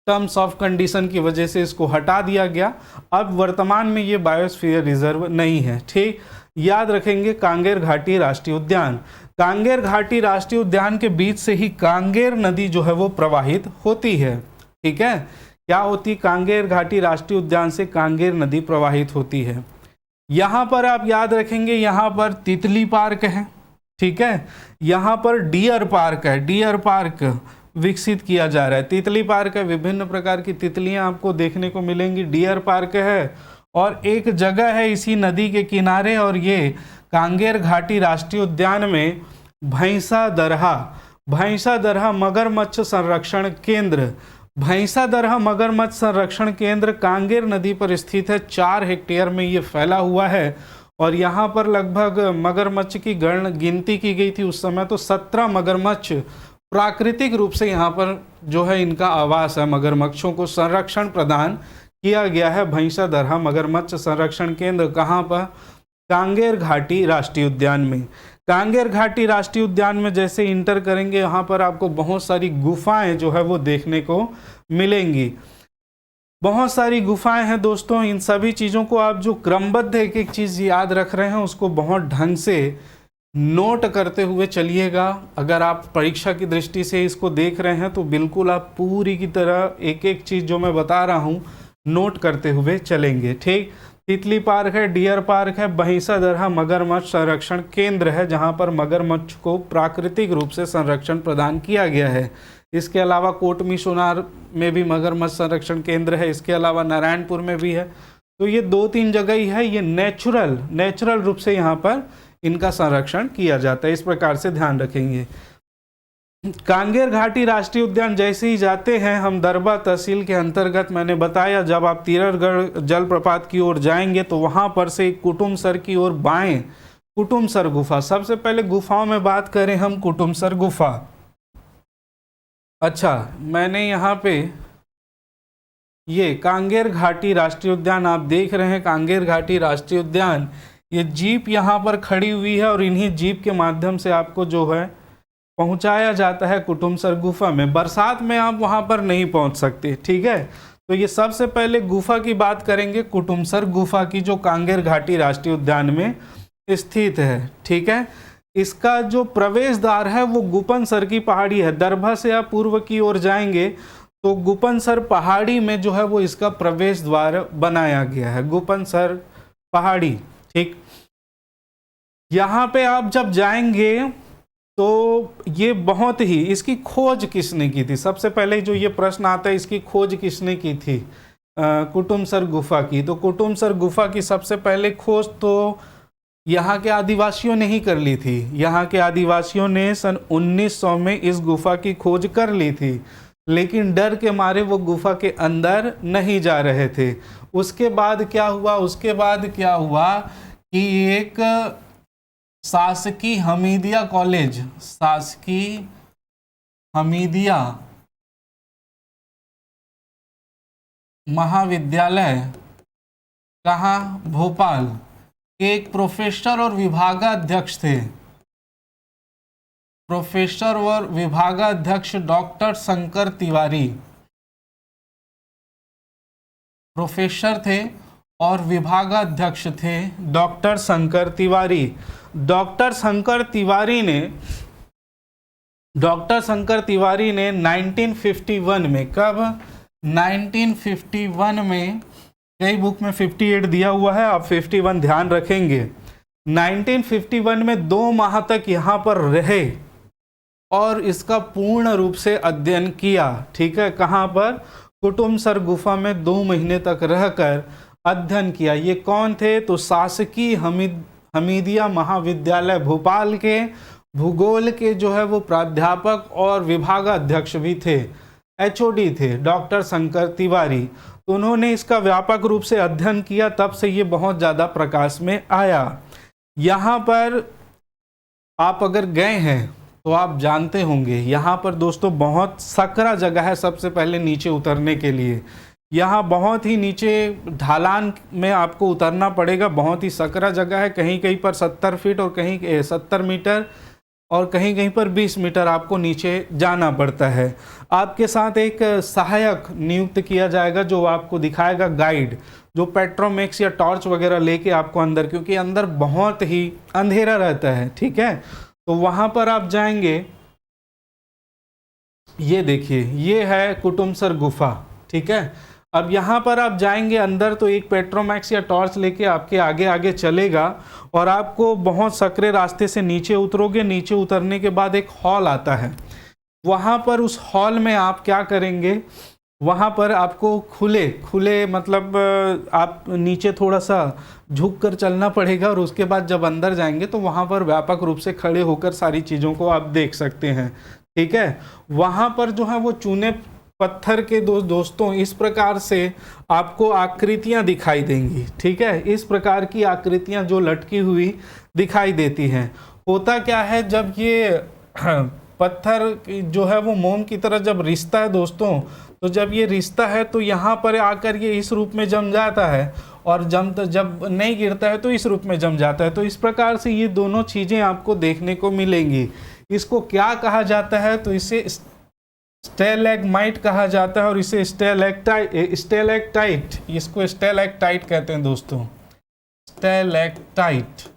टर्म्स ऑफ कंडीशन की वजह से इसको हटा दिया गया। अब वर्तमान में ये बायोस्फीयर रिजर्व नहीं है। ठीक, याद रखेंगे कांगेर घाटी राष्ट्रीय उद्यान। कांगेर घाटी राष्ट्रीय उद्यान के बीच से ही कांगेर नदी जो है वो प्रवाहित होती है। ठीक है, क्या होती? कांगेर घाटी राष्ट्रीय उद्यान से कांगेर नदी प्रवाहित होती है। यहाँ पर आप याद रखेंगे, यहाँ पर तितली पार्क है। ठीक है, यहाँ पर डियर पार्क है, डियर पार्क विकसित किया जा रहा है। तितली पार्क है, विभिन्न प्रकार की तितलियां आपको देखने को मिलेंगी। डियर पार्क है, और एक जगह है इसी नदी के किनारे, और ये कांगेर घाटी राष्ट्रीय उद्यान में भैंसा दरहा मगरमच्छ संरक्षण केंद्र, भैंसा दरहा मगरमच्छ संरक्षण केंद्र कांगेर नदी पर स्थित है। 4 हेक्टेयर में ये फैला हुआ है, और यहाँ पर लगभग मगरमच्छ की गिनती की गई थी उस समय, तो 17 मगरमच्छ प्राकृतिक रूप से यहाँ पर जो है इनका आवास है। मगरमच्छों को संरक्षण प्रदान किया गया है। भैंसा दरहा मगरमच्छ संरक्षण केंद्र कहाँ पर? कांगेर घाटी राष्ट्रीय उद्यान में। कांगेर घाटी राष्ट्रीय उद्यान में जैसे इंटर करेंगे, यहाँ पर आपको बहुत सारी गुफाएं जो है वो देखने को मिलेंगी। बहुत सारी गुफाएं हैं दोस्तों। इन सभी चीज़ों को आप जो क्रमबद्ध एक एक चीज़ याद रख रहे हैं उसको बहुत ढंग से नोट करते हुए चलिएगा। अगर आप परीक्षा की दृष्टि से इसको देख रहे हैं तो बिल्कुल आप पूरी की तरह एक एक चीज़ जो मैं बता रहा हूँ नोट करते हुए चलेंगे। ठीक, तितली पार्क है, डियर पार्क है, भैंसा दरहा मगरमच्छ संरक्षण केंद्र है जहाँ पर मगरमच्छ को प्राकृतिक रूप से संरक्षण प्रदान किया गया है। इसके अलावा कोटमी सोनार में भी मगरमच्छ संरक्षण केंद्र है। इसके अलावा नारायणपुर में भी है। तो ये 2-3 जगह ही है, ये नेचुरल रूप से यहाँ पर इनका संरक्षण किया जाता है। इस प्रकार से ध्यान रखेंगे। कांगेर घाटी राष्ट्रीय उद्यान जैसे ही जाते हैं हम दरबा तहसील के अंतर्गत, मैंने बताया जब आप तीरथगढ़ जलप्रपात की ओर जाएंगे तो वहां पर से कुटुमसर की ओर बाएं कुटुमसर गुफा। सबसे पहले गुफाओं में बात करें हम कुटुमसर गुफा। अच्छा, मैंने यहाँ पे ये कांगेर घाटी राष्ट्रीय उद्यान आप देख रहे हैं। कांगेर घाटी राष्ट्रीय उद्यान, ये जीप यहाँ पर खड़ी हुई है और इन्हीं जीप के माध्यम से आपको जो है पहुँचाया जाता है कुटुमसर गुफा में। बरसात में आप वहाँ पर नहीं पहुँच सकते। ठीक है, तो ये सबसे पहले गुफा की बात करेंगे, कुटुमसर गुफा की, जो कांगेर घाटी राष्ट्रीय उद्यान में स्थित है। ठीक है, इसका जो प्रवेश द्वार है वो गुपनसर की पहाड़ी है। दरभा से आप पूर्व की ओर जाएंगे तो गुपनसर पहाड़ी में जो है वो इसका प्रवेश द्वार बनाया गया है, गुपनसर पहाड़ी। ठीक, यहाँ पे आप जब जाएंगे तो ये बहुत ही, इसकी खोज किसने की थी? सबसे पहले जो ये प्रश्न आता है, इसकी खोज किसने की थी कुटुमसर गुफा की? तो कुटुमसर गुफा की सबसे पहले खोज तो यहाँ के आदिवासियों ने ही कर ली थी। यहाँ के आदिवासियों ने सन 1900 में इस गुफा की खोज कर ली थी, लेकिन डर के मारे वो गुफा के अंदर नहीं जा रहे थे। उसके बाद क्या हुआ कि एक शासकीय हमीदिया कॉलेज, शासकीय हमीदिया महाविद्यालय कहाँ? भोपाल, एक प्रोफेसर और विभागाध्यक्ष थे। प्रोफेसर और विभागाध्यक्ष डॉक्टर शंकर तिवारी, प्रोफेसर थे और विभागाध्यक्ष थे डॉक्टर शंकर तिवारी। डॉक्टर शंकर तिवारी ने 1951 में, कब? 1951 में, कई बुक में 58 दिया हुआ है, आप 51 ध्यान रखेंगे। 1951 में 2 माह तक यहाँ पर रहे और इसका पूर्ण रूप से अध्ययन किया। ठीक है, कहाँ पर? कुटुमसर गुफा में 2 महीने तक रहकर अध्ययन किया। ये कौन थे? तो शासकीय हमीदिया महाविद्यालय भोपाल के भूगोल के जो है वो प्राध्यापक और विभागाध्यक्ष भी थे, एचओडी थे, डॉक्टर शंकर तिवारी। तो उन्होंने इसका व्यापक रूप से अध्ययन किया, तब से ये बहुत ज़्यादा प्रकाश में आया। यहाँ पर आप अगर गए हैं तो आप जानते होंगे, यहाँ पर दोस्तों बहुत सकरा जगह है सबसे पहले नीचे उतरने के लिए। यहाँ बहुत ही नीचे ढालान में आपको उतरना पड़ेगा, बहुत ही सकरा जगह है। कहीं कहीं पर 70 फीट और कहीं 70 मीटर और कहीं कहीं पर 20 मीटर आपको नीचे जाना पड़ता है। आपके साथ एक सहायक नियुक्त किया जाएगा जो आपको दिखाएगा, गाइड, जो पेट्रोमैक्स या टॉर्च वगैरह लेके आपको अंदर, क्योंकि अंदर बहुत ही अंधेरा रहता है। ठीक है, तो वहाँ पर आप जाएंगे। ये देखिए, ये है कुटुमसर गुफा। ठीक है, अब यहाँ पर आप जाएंगे अंदर तो एक पेट्रोमैक्स या टॉर्च लेके आपके आगे आगे चलेगा और आपको बहुत सकरे रास्ते से नीचे उतरोगे। नीचे उतरने के बाद एक हॉल आता है। वहाँ पर उस हॉल में आप क्या करेंगे, वहाँ पर आपको खुले मतलब आप नीचे थोड़ा सा झुक कर चलना पड़ेगा और उसके बाद जब अंदर जाएंगे तो वहाँ पर व्यापक रूप से खड़े होकर सारी चीज़ों को आप देख सकते हैं। ठीक है, वहाँ पर जो है वो चूने पत्थर के दोस्तों इस प्रकार से आपको आकृतियां दिखाई देंगी। ठीक है, इस प्रकार की आकृतियां जो लटकी हुई दिखाई देती हैं। होता क्या है, जब ये पत्थर जो है वो मोम की तरह जब रिश्ता है दोस्तों, तो जब ये रिश्ता है तो यहाँ पर आकर ये इस रूप में जम जाता है और जब नहीं गिरता है तो इस रूप में जम जाता है। तो इस प्रकार से ये दोनों चीज़ें आपको देखने को मिलेंगी। इसको क्या कहा जाता है? तो इसे स्टेलैग्माइट कहा जाता है और इसे स्टेलैक्टाइट, इसको स्टेलैक्टाइट कहते हैं दोस्तों, स्टेलैक्टाइट।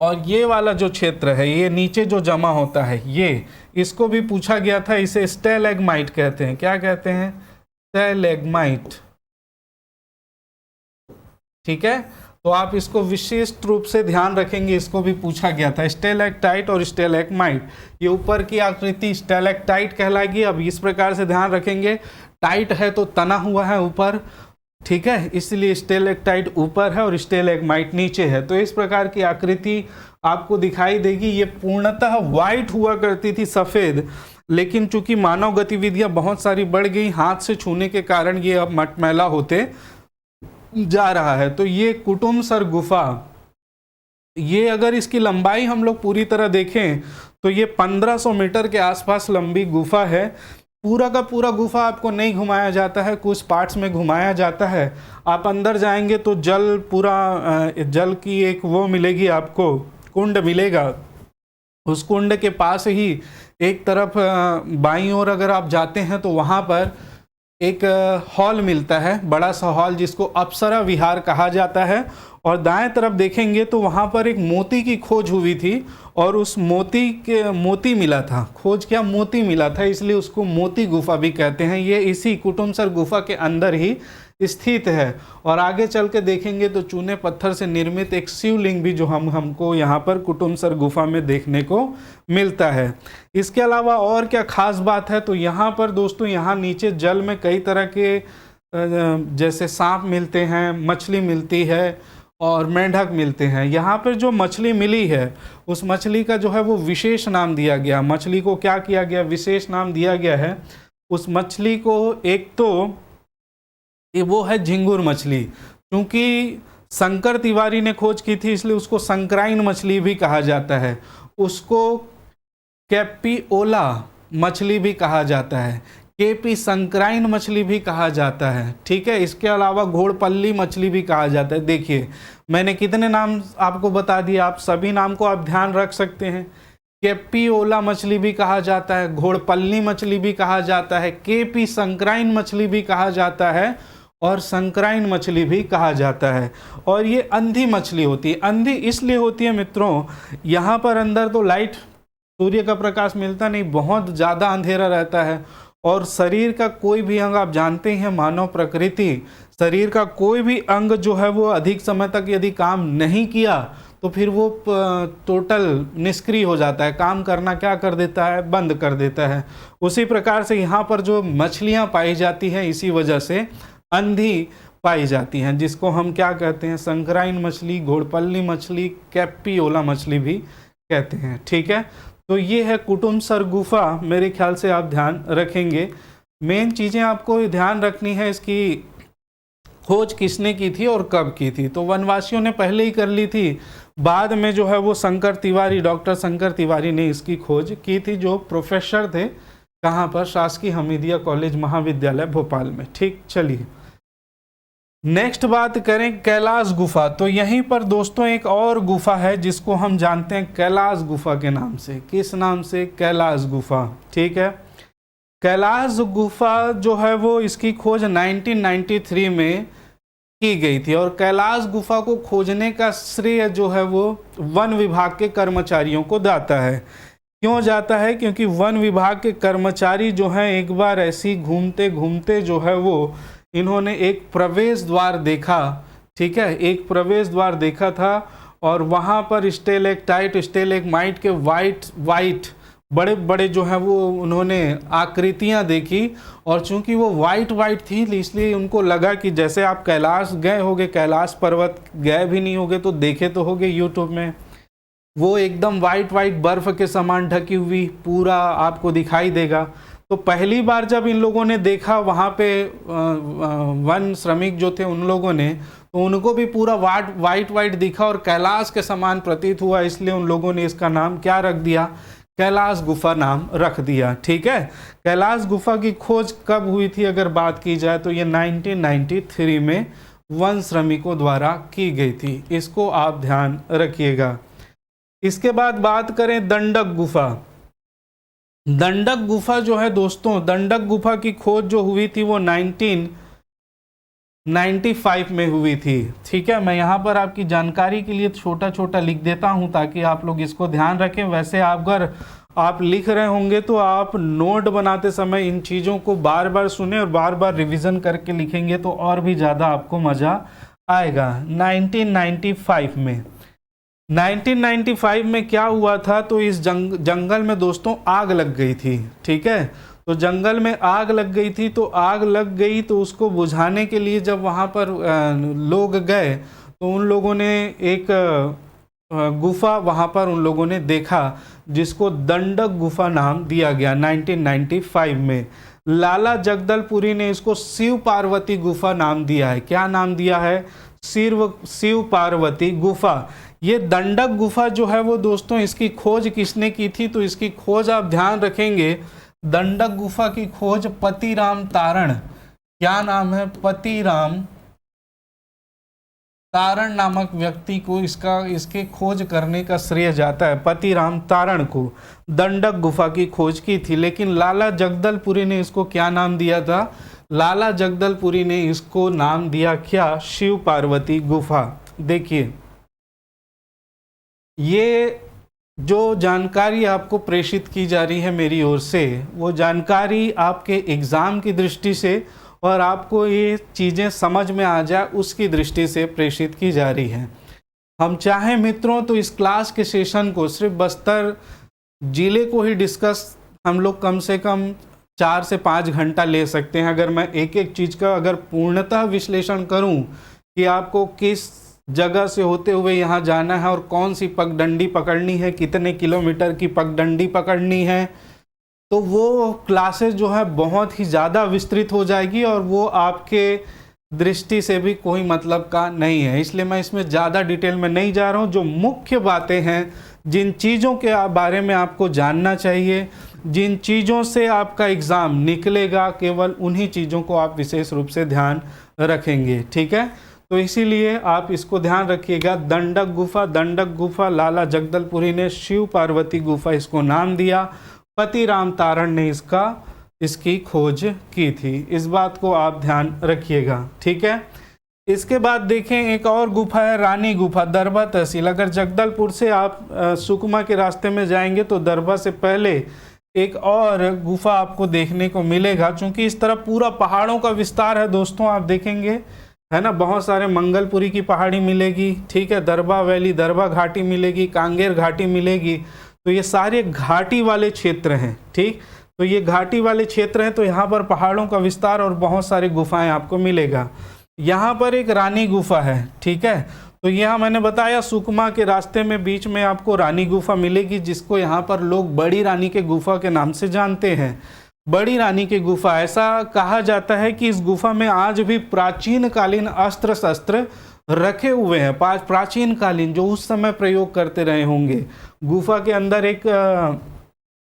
और ये वाला जो क्षेत्र है, ये नीचे जो जमा होता है, ये इसको भी पूछा गया था, इसे स्टेलैग्माइट कहते हैं। क्या कहते हैं? स्टेलैग्माइट। ठीक है, तो आप इसको विशिष्ट रूप से ध्यान रखेंगे, इसको भी पूछा गया था। स्टेलैक्टाइट और स्टेलैग्माइट, ये ऊपर की आकृति स्टेलैक्टाइट कहलाएगी। अब इस प्रकार से ध्यान रखेंगे, टाइट है तो तना हुआ है ऊपर। ठीक है, इसलिए स्टेलैक्टाइट ऊपर है और स्टेलैग्माइट नीचे है। तो इस प्रकार की आकृति आपको दिखाई देगी। ये पूर्णतः वाइट हुआ करती थी, सफ़ेद, लेकिन चूंकि मानव गतिविधियां बहुत सारी बढ़ गई, हाथ से छूने के कारण ये अब मटमैला होते जा रहा है। तो ये कुटुमसर गुफा, ये अगर इसकी लंबाई हम लोग पूरी तरह देखें तो ये 1500 मीटर के आसपास लंबी गुफा है। पूरा का पूरा गुफा आपको नहीं घुमाया जाता है, कुछ पार्ट्स में घुमाया जाता है। आप अंदर जाएंगे तो जल की एक वो मिलेगी आपको, कुंड मिलेगा। उस कुंड के पास ही एक तरफ बाईं ओर अगर आप जाते हैं तो वहाँ पर एक हॉल मिलता है, बड़ा सा हॉल जिसको अप्सरा विहार कहा जाता है। और दाएं तरफ देखेंगे तो वहाँ पर एक मोती की खोज हुई थी और उस मोती मिला था। खोज क्या? मोती मिला था, इसलिए उसको मोती गुफा भी कहते हैं। ये इसी कुटुमसर गुफा के अंदर ही स्थित है। और आगे चल के देखेंगे तो चूने पत्थर से निर्मित एक शिवलिंग भी जो हमको यहाँ पर कुटुमसर गुफा में देखने को मिलता है। इसके अलावा और क्या खास बात है? तो यहाँ पर दोस्तों, यहाँ नीचे जल में कई तरह के जैसे सांप मिलते हैं, मछली मिलती है और मेंढक मिलते हैं। यहाँ पर जो मछली मिली है उस मछली का जो है वो विशेष नाम दिया गया। मछली को क्या किया गया? विशेष नाम दिया गया है उस मछली को। एक तो वो है झिंगुर मछली, क्योंकि शंकर तिवारी ने खोज की थी इसलिए उसको संक्राइन मछली भी कहा जाता है। उसको कैपिओला मछली भी कहा जाता है। केपी संक्राइन मछली भी कहा जाता है, ठीक है। इसके अलावा घोड़पल्ली मछली भी कहा जाता है। देखिए मैंने कितने नाम आपको बता दिए, आप सभी नाम को आप ध्यान रख सकते हैं। कैपियोला मछली भी कहा जाता है, घोड़पल्ली मछली भी कहा जाता है, केपी संक्राइन मछली भी कहा जाता है और संक्राइन मछली भी कहा जाता है। और ये अंधी मछली होती है। अंधी इसलिए होती है मित्रों, यहाँ पर अंदर तो लाइट सूर्य का प्रकाश मिलता नहीं, बहुत ज़्यादा अंधेरा रहता है और शरीर का कोई भी अंग, आप जानते हैं मानव प्रकृति, शरीर का कोई भी अंग जो है वो अधिक समय तक यदि काम नहीं किया तो फिर वो टोटल निष्क्रिय हो जाता है, काम करना क्या कर देता है, बंद कर देता है। उसी प्रकार से यहाँ पर जो मछलियाँ पाई जाती हैं इसी वजह से अंधी पाई जाती हैं, जिसको हम क्या कहते हैं, संक्राइन मछली, घोड़पल्ली मछली, कैपियोला मछली भी कहते हैं, ठीक है। तो ये है कुटुम्बसर गुफा, मेरे ख्याल से आप ध्यान रखेंगे। मेन चीज़ें आपको ध्यान रखनी है, इसकी खोज किसने की थी और कब की थी। तो वनवासियों ने पहले ही कर ली थी, बाद में जो है वो शंकर तिवारी, डॉक्टर शंकर तिवारी ने इसकी खोज की थी, जो प्रोफेसर थे कहाँ पर, शासकीय हमीदिया कॉलेज महाविद्यालय भोपाल में, ठीक। चलिए नेक्स्ट बात करें कैलाश गुफा। तो यहीं पर दोस्तों एक और गुफा है जिसको हम जानते हैं कैलाश गुफा के नाम से। किस नाम से? कैलाश गुफा, ठीक है। कैलाश गुफा जो है वो इसकी खोज 1993 में की गई थी और कैलाश गुफा को खोजने का श्रेय जो है वो वन विभाग के कर्मचारियों को जाता है। क्यों जाता है? क्योंकि वन विभाग के कर्मचारी जो हैं एक बार ऐसी घूमते घूमते जो है वो इन्होंने एक प्रवेश द्वार देखा, ठीक है, एक प्रवेश द्वार देखा था और वहाँ पर स्टेलेक्टाइट स्टेलेगमाइट के वाइट बड़े बड़े जो है वो उन्होंने आकृतियाँ देखी और चूंकि वो वाइट थी इसलिए उनको लगा कि जैसे आप कैलाश गए होगे, कैलाश पर्वत गए भी नहीं होगे तो देखे तो होगे यूट्यूब में, वो एकदम वाइट बर्फ़ के समान ढकी हुई पूरा आपको दिखाई देगा। तो पहली बार जब इन लोगों ने देखा वहाँ पे वन श्रमिक जो थे उन लोगों ने, तो उनको भी पूरा वाइट दिखा और कैलाश के समान प्रतीत हुआ, इसलिए उन लोगों ने इसका नाम क्या रख दिया? कैलाश गुफा नाम रख दिया, ठीक है। कैलाश गुफा की खोज कब हुई थी अगर बात की जाए तो ये 1993 में वन श्रमिकों द्वारा की गई थी, इसको आप ध्यान रखिएगा। इसके बाद बात करें दंडक गुफा। दंडक गुफा जो है दोस्तों, दंडक गुफा की खोज जो हुई थी वो 1995 में हुई थी, ठीक है। मैं यहाँ पर आपकी जानकारी के लिए छोटा छोटा लिख देता हूँ ताकि आप लोग इसको ध्यान रखें। वैसे आप अगर आप लिख रहे होंगे तो आप नोट बनाते समय इन चीज़ों को बार बार सुने और बार बार रिवीजन करके लिखेंगे तो और भी ज़्यादा आपको मज़ा आएगा। 1995 में क्या हुआ था, तो इस जंगल में दोस्तों आग लग गई थी, ठीक है। तो जंगल में आग लग गई थी, तो आग लग गई तो उसको बुझाने के लिए जब वहाँ पर लोग गए तो उन लोगों ने एक गुफा वहाँ पर उन लोगों ने देखा जिसको दंडक गुफा नाम दिया गया 1995 में। लाला जगदलपुरी ने इसको शिव पार्वती गुफा नाम दिया है। क्या नाम दिया है? शिव पार्वती गुफा। ये दंडक गुफा जो है वो दोस्तों इसकी खोज किसने की थी? तो इसकी खोज आप ध्यान रखेंगे, दंडक गुफा की खोज पतिराम तारण, क्या नाम है? पतिराम तारण नामक व्यक्ति को इसके खोज करने का श्रेय जाता है। पतिराम तारण को दंडक गुफा की खोज की थी, लेकिन लाला जगदलपुरी ने इसको क्या नाम दिया था? लाला जगदलपुरी ने इसको नाम दिया क्या? शिव पार्वती गुफा। देखिए ये जो जानकारी आपको प्रेषित की जा रही है मेरी ओर से, वो जानकारी आपके एग्ज़ाम की दृष्टि से और आपको ये चीज़ें समझ में आ जाए उसकी दृष्टि से प्रेषित की जा रही है। हम चाहें मित्रों तो इस क्लास के सेशन को सिर्फ बस्तर ज़िले को ही डिस्कस हम लोग कम से कम 4 से 5 घंटा ले सकते हैं। अगर मैं एक एक चीज़ का अगर पूर्णतः विश्लेषण करूं कि आपको किस जगह से होते हुए यहाँ जाना है और कौन सी पगडंडी पकड़नी है, कितने किलोमीटर की पगडंडी पकड़नी है, तो वो क्लासेस जो है बहुत ही ज़्यादा विस्तृत हो जाएगी और वो आपके दृष्टि से भी कोई मतलब का नहीं है। इसलिए मैं इसमें ज़्यादा डिटेल में नहीं जा रहा हूँ। जो मुख्य बातें हैं, जिन चीज़ों के बारे में आपको जानना चाहिए, जिन चीज़ों से आपका एग्ज़ाम निकलेगा केवल उन्हीं चीज़ों को आप विशेष रूप से ध्यान रखेंगे, ठीक है। तो इसीलिए आप इसको ध्यान रखिएगा। दंडक गुफा लाला जगदलपुरी ने शिव पार्वती गुफा इसको नाम दिया। पति राम तारण ने इसकी खोज की थी। इस बात को आप ध्यान रखिएगा, ठीक है। इसके बाद देखें एक और गुफा है रानी गुफा, दरबा तहसील। अगर जगदलपुर से आप सुकमा के रास्ते में जाएंगे तो दरबा से पहले एक और गुफा आपको देखने को मिलेगा। चूंकि इस तरफ पूरा पहाड़ों का विस्तार है दोस्तों, आप देखेंगे है ना, बहुत सारे मंगलपुरी की पहाड़ी मिलेगी, ठीक है, दरबा वैली, दरबा घाटी मिलेगी, कांगेर घाटी मिलेगी। तो ये सारे घाटी वाले क्षेत्र हैं, ठीक। तो ये घाटी वाले क्षेत्र हैं, तो यहाँ पर पहाड़ों का विस्तार और बहुत सारी गुफाएं आपको मिलेगा। यहाँ पर एक रानी गुफा है, ठीक है। तो यहाँ मैंने बताया सुकमा के रास्ते में बीच में आपको रानी गुफा मिलेगी, जिसको यहाँ पर लोग बड़ी रानी के गुफा के नाम से जानते हैं। बड़ी रानी की गुफा, ऐसा कहा जाता है कि इस गुफा में आज भी प्राचीन कालीन अस्त्र शस्त्र रखे हुए हैं, प्राचीन कालीन जो उस समय प्रयोग करते रहे होंगे। गुफा के अंदर एक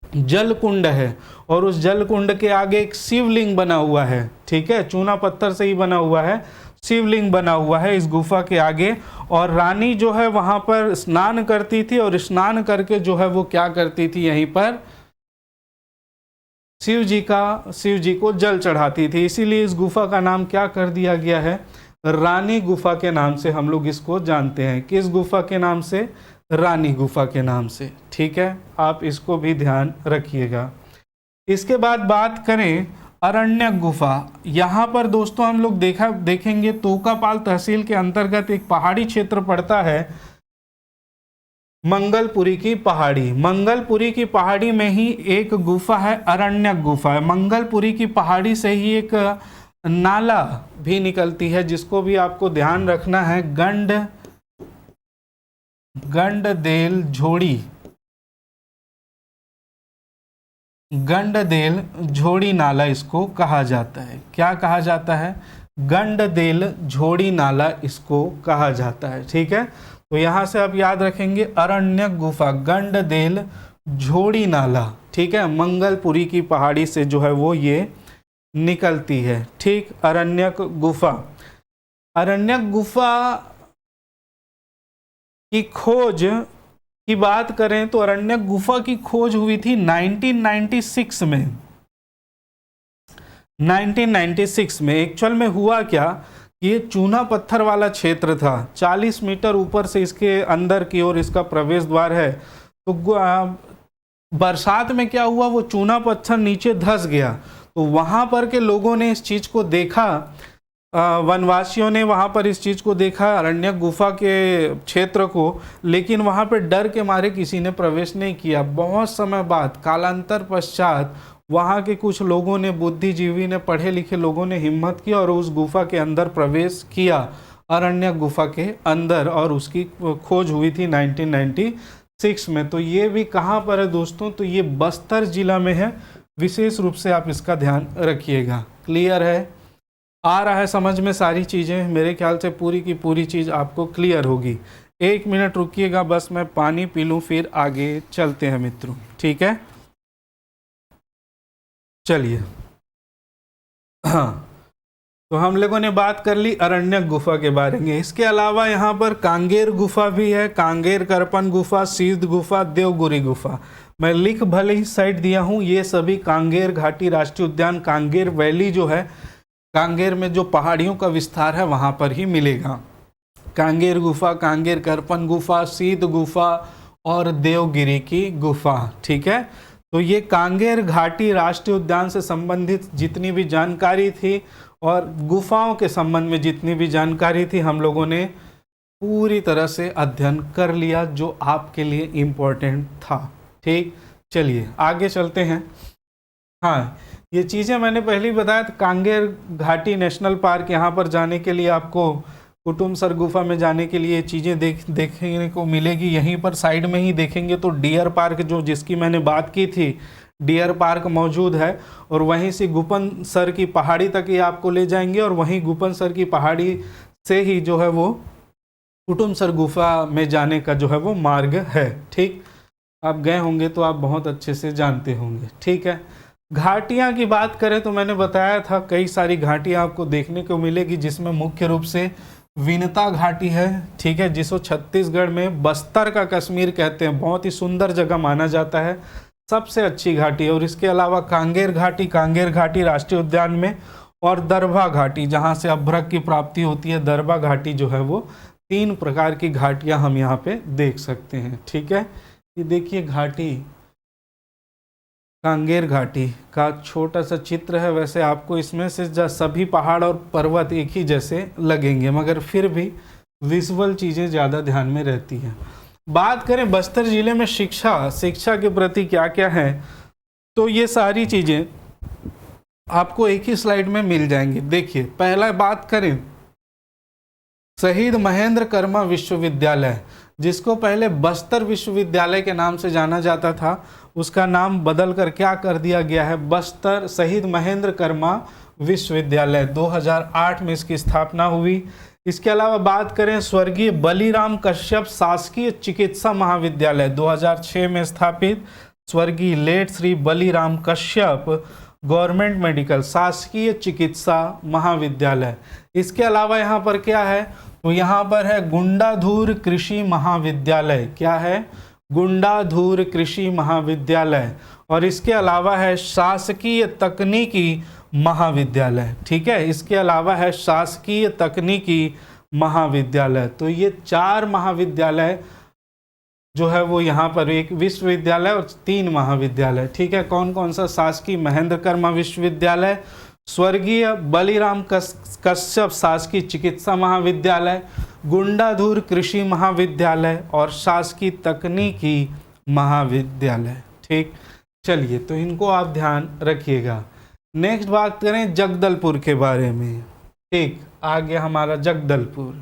जल कुंड है और उस जल कुंड के आगे एक शिवलिंग बना हुआ है, ठीक है, चूना पत्थर से ही बना हुआ है, शिवलिंग बना हुआ है इस गुफा के आगे। और रानी जो है वहाँ पर स्नान करती थी और स्नान करके जो है वो क्या करती थी, यहीं पर शिव जी को जल चढ़ाती थी। इसीलिए इस गुफा का नाम क्या कर दिया गया है, रानी गुफा के नाम से हम लोग इसको जानते हैं। किस गुफा के नाम से, रानी गुफा के नाम से, ठीक है। आप इसको भी ध्यान रखिएगा। इसके बाद बात करें अरण्यक गुफा। यहाँ पर दोस्तों हम लोग देखेंगे तोकापाल तहसील के अंतर्गत एक पहाड़ी क्षेत्र पड़ता है, मंगलपुरी की पहाड़ी। मंगलपुरी की पहाड़ी में ही एक गुफा है, अरण्यक गुफा है। मंगलपुरी की पहाड़ी से ही एक नाला भी निकलती है, जिसको भी आपको ध्यान रखना है, गंडदेल झोड़ी नाला इसको कहा जाता है। क्या कहा जाता है, गंडदेल झोड़ी नाला इसको कहा जाता है, ठीक है। तो यहाँ से आप याद रखेंगे अरण्यक गुफा, गंडदेल झोड़ी नाला, ठीक है, मंगलपुरी की पहाड़ी से जो है वो ये निकलती है, ठीक। अरण्यक गुफा की खोज की बात करें तो अरण्यक गुफा की खोज हुई थी 1996 में। 1996 में एक्चुअल में हुआ क्या, ये चूना पत्थर वाला क्षेत्र था, 40 मीटर ऊपर से इसके अंदर की ओर इसका प्रवेश द्वार है। तो बरसात में क्या हुआ, वो चूना पत्थर नीचे धंस गया। तो वहाँ पर के लोगों ने इस चीज़ को देखा, वनवासियों ने वहाँ पर इस चीज़ को देखा, अरण्यक गुफा के क्षेत्र को, लेकिन वहाँ पर डर के मारे किसी ने प्रवेश नहीं किया। बहुत समय बाद कालांतर पश्चात वहाँ के कुछ लोगों ने, बुद्धिजीवी ने, पढ़े लिखे लोगों ने हिम्मत की और उस गुफा के अंदर प्रवेश किया, अरण्यक गुफा के अंदर, और उसकी खोज हुई थी 1996 में। तो ये भी कहाँ पर है दोस्तों, तो ये बस्तर जिला में है। विशेष रूप से आप इसका ध्यान रखिएगा। क्लियर है, आ रहा है समझ में सारी चीज़ें? मेरे ख्याल से पूरी की पूरी चीज़ आपको क्लियर होगी। 1 मिनट रुकिएगा, बस मैं पानी पी लूँ, फिर आगे चलते हैं मित्रों, ठीक है। चलिए, हाँ, तो हम लोगों ने बात कर ली अरण्यक गुफा के बारे में। इसके अलावा यहाँ पर कांगेर गुफा भी है, कांगेर करपन गुफा, सिद्ध गुफा, देवगुरी गुफा। मैं लिख भले ही साइड दिया हूँ, ये सभी कांगेर घाटी राष्ट्रीय उद्यान, कांगेर वैली जो है, कांगेर में जो पहाड़ियों का विस्तार है वहाँ पर ही मिलेगा। कांगेर गुफा, कांगेर करपन गुफा, सिद्ध गुफा और देवगिरी की गुफा, ठीक है। तो ये कांगेर घाटी राष्ट्रीय उद्यान से संबंधित जितनी भी जानकारी थी और गुफाओं के संबंध में जितनी भी जानकारी थी, हम लोगों ने पूरी तरह से अध्ययन कर लिया, जो आपके लिए इम्पोर्टेंट था, ठीक। चलिए आगे चलते हैं। हाँ, ये चीज़ें मैंने पहले ही बताया था। कांगेर घाटी नेशनल पार्क, यहाँ पर जाने के लिए आपको कुटुमसर गुफा में जाने के लिए चीज़ें देखने को मिलेगी। यहीं पर साइड में ही देखेंगे तो डियर पार्क, जो जिसकी मैंने बात की थी, डियर पार्क मौजूद है। और वहीं से गुपन सर की पहाड़ी तक ये आपको ले जाएंगे और वहीं गुपन सर की पहाड़ी से ही जो है वो कुटुमसर गुफा में जाने का जो है वो मार्ग है, ठीक। आप गए होंगे तो आप बहुत अच्छे से जानते होंगे। ठीक है, घाटियाँ की बात करें तो मैंने बताया था कई सारी घाटियाँ आपको देखने को मिलेगी, जिसमें मुख्य रूप से विनता घाटी है। ठीक है, जिसको छत्तीसगढ़ में बस्तर का कश्मीर कहते हैं, बहुत ही सुंदर जगह माना जाता है, सबसे अच्छी घाटी है। और इसके अलावा कांगेर घाटी राष्ट्रीय उद्यान में, और दरभा घाटी जहाँ से अभ्रक की प्राप्ति होती है, दरभा घाटी जो है वो, 3 प्रकार की घाटियाँ हम यहाँ पे देख सकते हैं। ठीक है, ये देखिए घाटी, कांगेर घाटी का छोटा सा चित्र है। वैसे आपको इसमें से सभी पहाड़ और पर्वत एक ही जैसे लगेंगे, मगर फिर भी विजुअल चीज़ें ज़्यादा ध्यान में रहती हैं। बात करें बस्तर ज़िले में शिक्षा के प्रति क्या क्या है, तो ये सारी चीज़ें आपको एक ही स्लाइड में मिल जाएंगी। देखिए, पहला बात करें शहीद महेंद्र कर्मा विश्वविद्यालय, जिसको पहले बस्तर विश्वविद्यालय के नाम से जाना जाता था, उसका नाम बदल कर क्या कर दिया गया है, बस्तर शहीद महेंद्र कर्मा विश्वविद्यालय। 2008 में इसकी स्थापना हुई। इसके अलावा बात करें स्वर्गीय बलीराम कश्यप शासकीय चिकित्सा महाविद्यालय, 2006 में स्थापित। स्वर्गीय late Shri Baliram Kashyap government medical शासकीय चिकित्सा महाविद्यालय। इसके अलावा यहाँ पर क्या है, तो यहाँ पर है गुंडाधूर कृषि महाविद्यालय। क्या है, गुंडाधूर कृषि महाविद्यालय। और इसके अलावा है शासकीय तकनीकी महाविद्यालय। ठीक है, इसके अलावा है शासकीय तकनीकी महाविद्यालय। तो ये 4 महाविद्यालय जो है वो यहाँ पर, एक विश्वविद्यालय और 3 महाविद्यालय। ठीक है, कौन कौन सा, शासकीय महेंद्र कर्मा विश्वविद्यालय, स्वर्गीय बलीराम कश्यप शासकीय चिकित्सा महाविद्यालय, गुंडाधूर कृषि महाविद्यालय और शासकीय तकनीकी महाविद्यालय। ठीक, चलिए तो इनको आप ध्यान रखिएगा। नेक्स्ट बात करें जगदलपुर के बारे में। ठीक, आ गया हमारा जगदलपुर।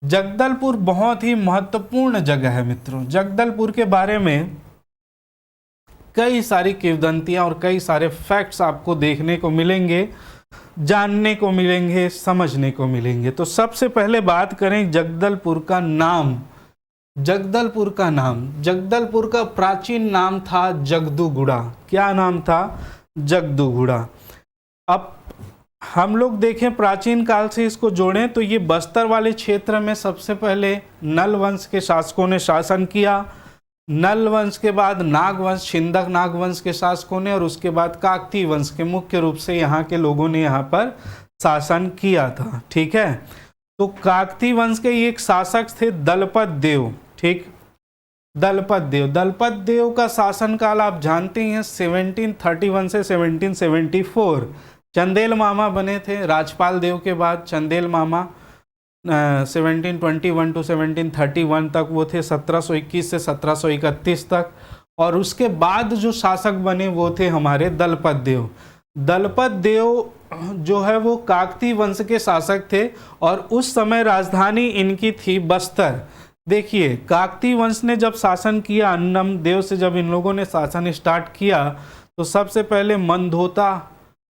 जगदलपुर बहुत ही महत्वपूर्ण जगह है मित्रों। जगदलपुर के बारे में कई सारी किंवदंतियां और कई सारे फैक्ट्स आपको देखने को मिलेंगे, जानने को मिलेंगे, समझने को मिलेंगे। तो सबसे पहले बात करें जगदलपुर का नाम। जगदलपुर का प्राचीन नाम था जगदूगुड़ा। क्या नाम था, जगदूगुड़ा। अब हम लोग देखें प्राचीन काल से इसको जोड़ें तो ये बस्तर वाले क्षेत्र में सबसे पहले नल वंश के शासकों ने शासन किया। नल वंश के बाद नागवंश, छिंदक नागवंश के शासकों ने, और उसके बाद काकती वंश के मुख्य रूप से यहाँ के लोगों ने यहाँ पर शासन किया था। ठीक है, तो काकती वंश के एक शासक थे दलपत देव। ठीक, दलपत देव का शासनकाल आप जानते हैं 1731 से 1774। चंदेल मामा बने थे राजपाल देव के बाद। चंदेल मामा 1721 टू 1731 तक वो थे, 1721 से 1731 तक। और उसके बाद जो शासक बने वो थे हमारे दलपत देव। दलपत देव जो है वो काकती वंश के शासक थे और उस समय राजधानी इनकी थी बस्तर। देखिए, काकती वंश ने जब शासन किया, अन्नम देव से जब इन लोगों ने शासन स्टार्ट किया तो सबसे पहले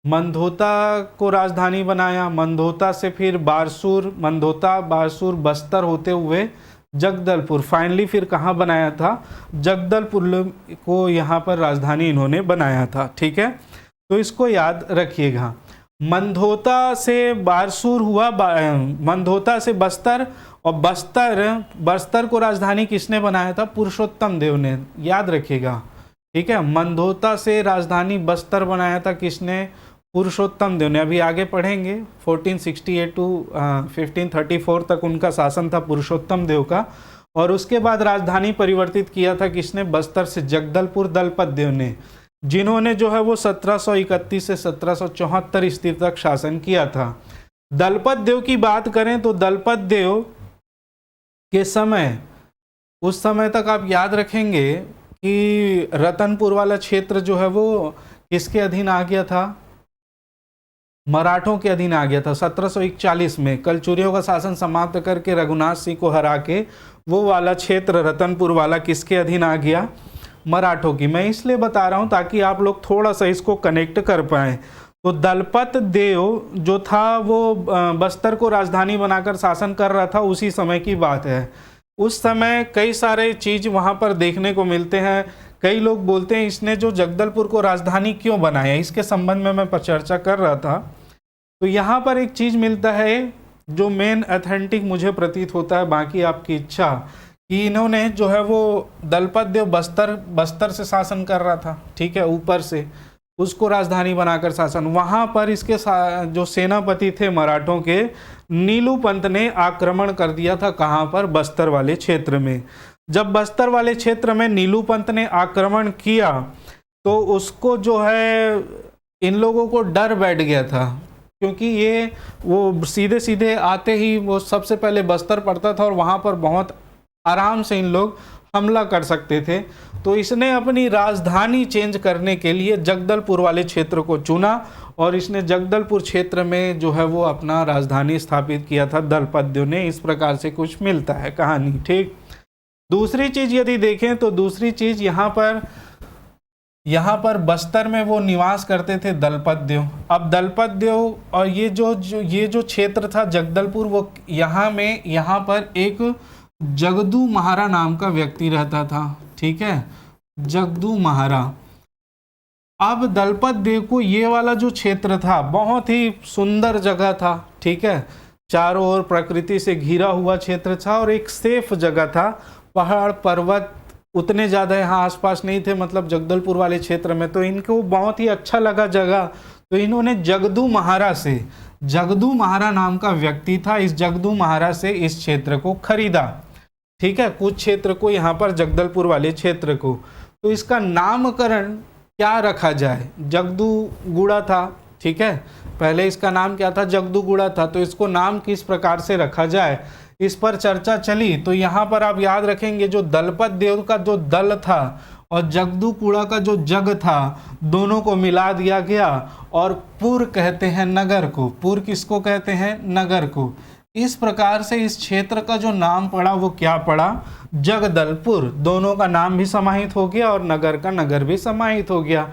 मंधोता को राजधानी बनाया। मंधोता से फिर बारसूर, बारसूर बस्तर होते हुए जगदलपुर, फाइनली फिर कहाँ बनाया था, जगदलपुर को यहाँ पर राजधानी इन्होंने बनाया था। ठीक है, तो इसको याद रखिएगा। मंधोता से बारसूर हुआ, मंधोता से बस्तर, और बस्तर को राजधानी किसने बनाया था, पुरुषोत्तम देव ने, याद रखिएगा। ठीक है, मंधोता से राजधानी बस्तर बनाया था किसने, पुरुषोत्तम देव ने। अभी आगे पढ़ेंगे, 1468 टू 1534 तक उनका शासन था पुरुषोत्तम देव का। और उसके बाद राजधानी परिवर्तित किया था किसने, बस्तर से जगदलपुर दलपत देव ने, जिन्होंने जो है वो 1731 से 1774 ईस्वी तक शासन किया था। दलपत देव की बात करें तो दलपत देव के समय, उस समय तक आप याद रखेंगे कि रतनपुर वाला क्षेत्र जो है वो किसके अधीन आ गया था, मराठों के अधीन आ गया था। 1741 में कलचुरियों का शासन समाप्त करके रघुनाथ सिंह को हरा के वो वाला क्षेत्र रतनपुर वाला किसके अधीन आ गया, मराठों की। मैं इसलिए बता रहा हूँ ताकि आप लोग थोड़ा सा इसको कनेक्ट कर पाएँ। तो दलपत देव जो था वो बस्तर को राजधानी बनाकर शासन कर रहा था, उसी समय की बात है। उस समय कई सारे चीज़ वहाँ पर देखने को मिलते हैं। कई लोग बोलते हैं इसने जो जगदलपुर को राजधानी क्यों बनाया, इसके संबंध में मैं पर चर्चा कर रहा था। तो यहाँ पर एक चीज़ मिलता है जो मेन अथेंटिक मुझे प्रतीत होता है, बाकी आपकी इच्छा, कि इन्होंने जो है वो दलपत देव बस्तर से शासन कर रहा था, ठीक है, ऊपर से उसको राजधानी बनाकर शासन। वहाँ पर इसके जो सेनापति थे मराठों के, नीलू पंत ने आक्रमण कर दिया था। कहाँ पर? बस्तर वाले क्षेत्र में। जब बस्तर वाले क्षेत्र में नीलू पंत ने आक्रमण किया तो उसको जो है इन लोगों को डर बैठ गया था, क्योंकि ये वो सीधे सीधे आते ही वो सबसे पहले बस्तर पड़ता था और वहाँ पर बहुत आराम से इन लोग हमला कर सकते थे। तो इसने अपनी राजधानी चेंज करने के लिए जगदलपुर वाले क्षेत्र को चुना और इसने जगदलपुर क्षेत्र में जो है वो अपना राजधानी स्थापित किया था दलपत देव ने। इस प्रकार से कुछ मिलता है कहानी, ठीक। दूसरी चीज़ यदि देखें तो दूसरी चीज़ यहाँ पर बस्तर में वो निवास करते थे दलपत देव। अब दलपत देव और ये जो क्षेत्र था जगदलपुर, वो यहाँ पर एक जगदू महारा नाम का व्यक्ति रहता था, ठीक है, जगदू महारा। अब दलपत देव को ये वाला जो क्षेत्र था बहुत ही सुंदर जगह था, ठीक है, चारों ओर प्रकृति से घिरा हुआ क्षेत्र था और एक सेफ जगह था। पहाड़ पर्वत उतने ज़्यादा यहाँ आसपास नहीं थे, मतलब जगदलपुर वाले क्षेत्र में, तो इनको बहुत ही अच्छा लगा जगह। तो इन्होंने जगदू महारा नाम का व्यक्ति था, इस जगदू महारा से इस क्षेत्र को खरीदा, ठीक है, कुछ क्षेत्र को, यहाँ पर जगदलपुर वाले क्षेत्र को। तो इसका नामकरण क्या रखा जाए? जगदूगुड़ा था, ठीक है, पहले इसका नाम क्या था? जगदूगुड़ा था। तो इसको नाम किस प्रकार से रखा जाए, इस पर चर्चा चली। तो यहाँ पर आप याद रखेंगे जो दलपत देव का जो दल था और जगदूगुड़ा का जो जग था, दोनों को मिला दिया गया और पुर कहते हैं नगर को। पुर किसको कहते हैं? नगर को। इस प्रकार से इस क्षेत्र का जो नाम पड़ा वो क्या पड़ा? जगदलपुर। दोनों का नाम भी समाहित हो गया और नगर का नगर भी समाहित हो गया।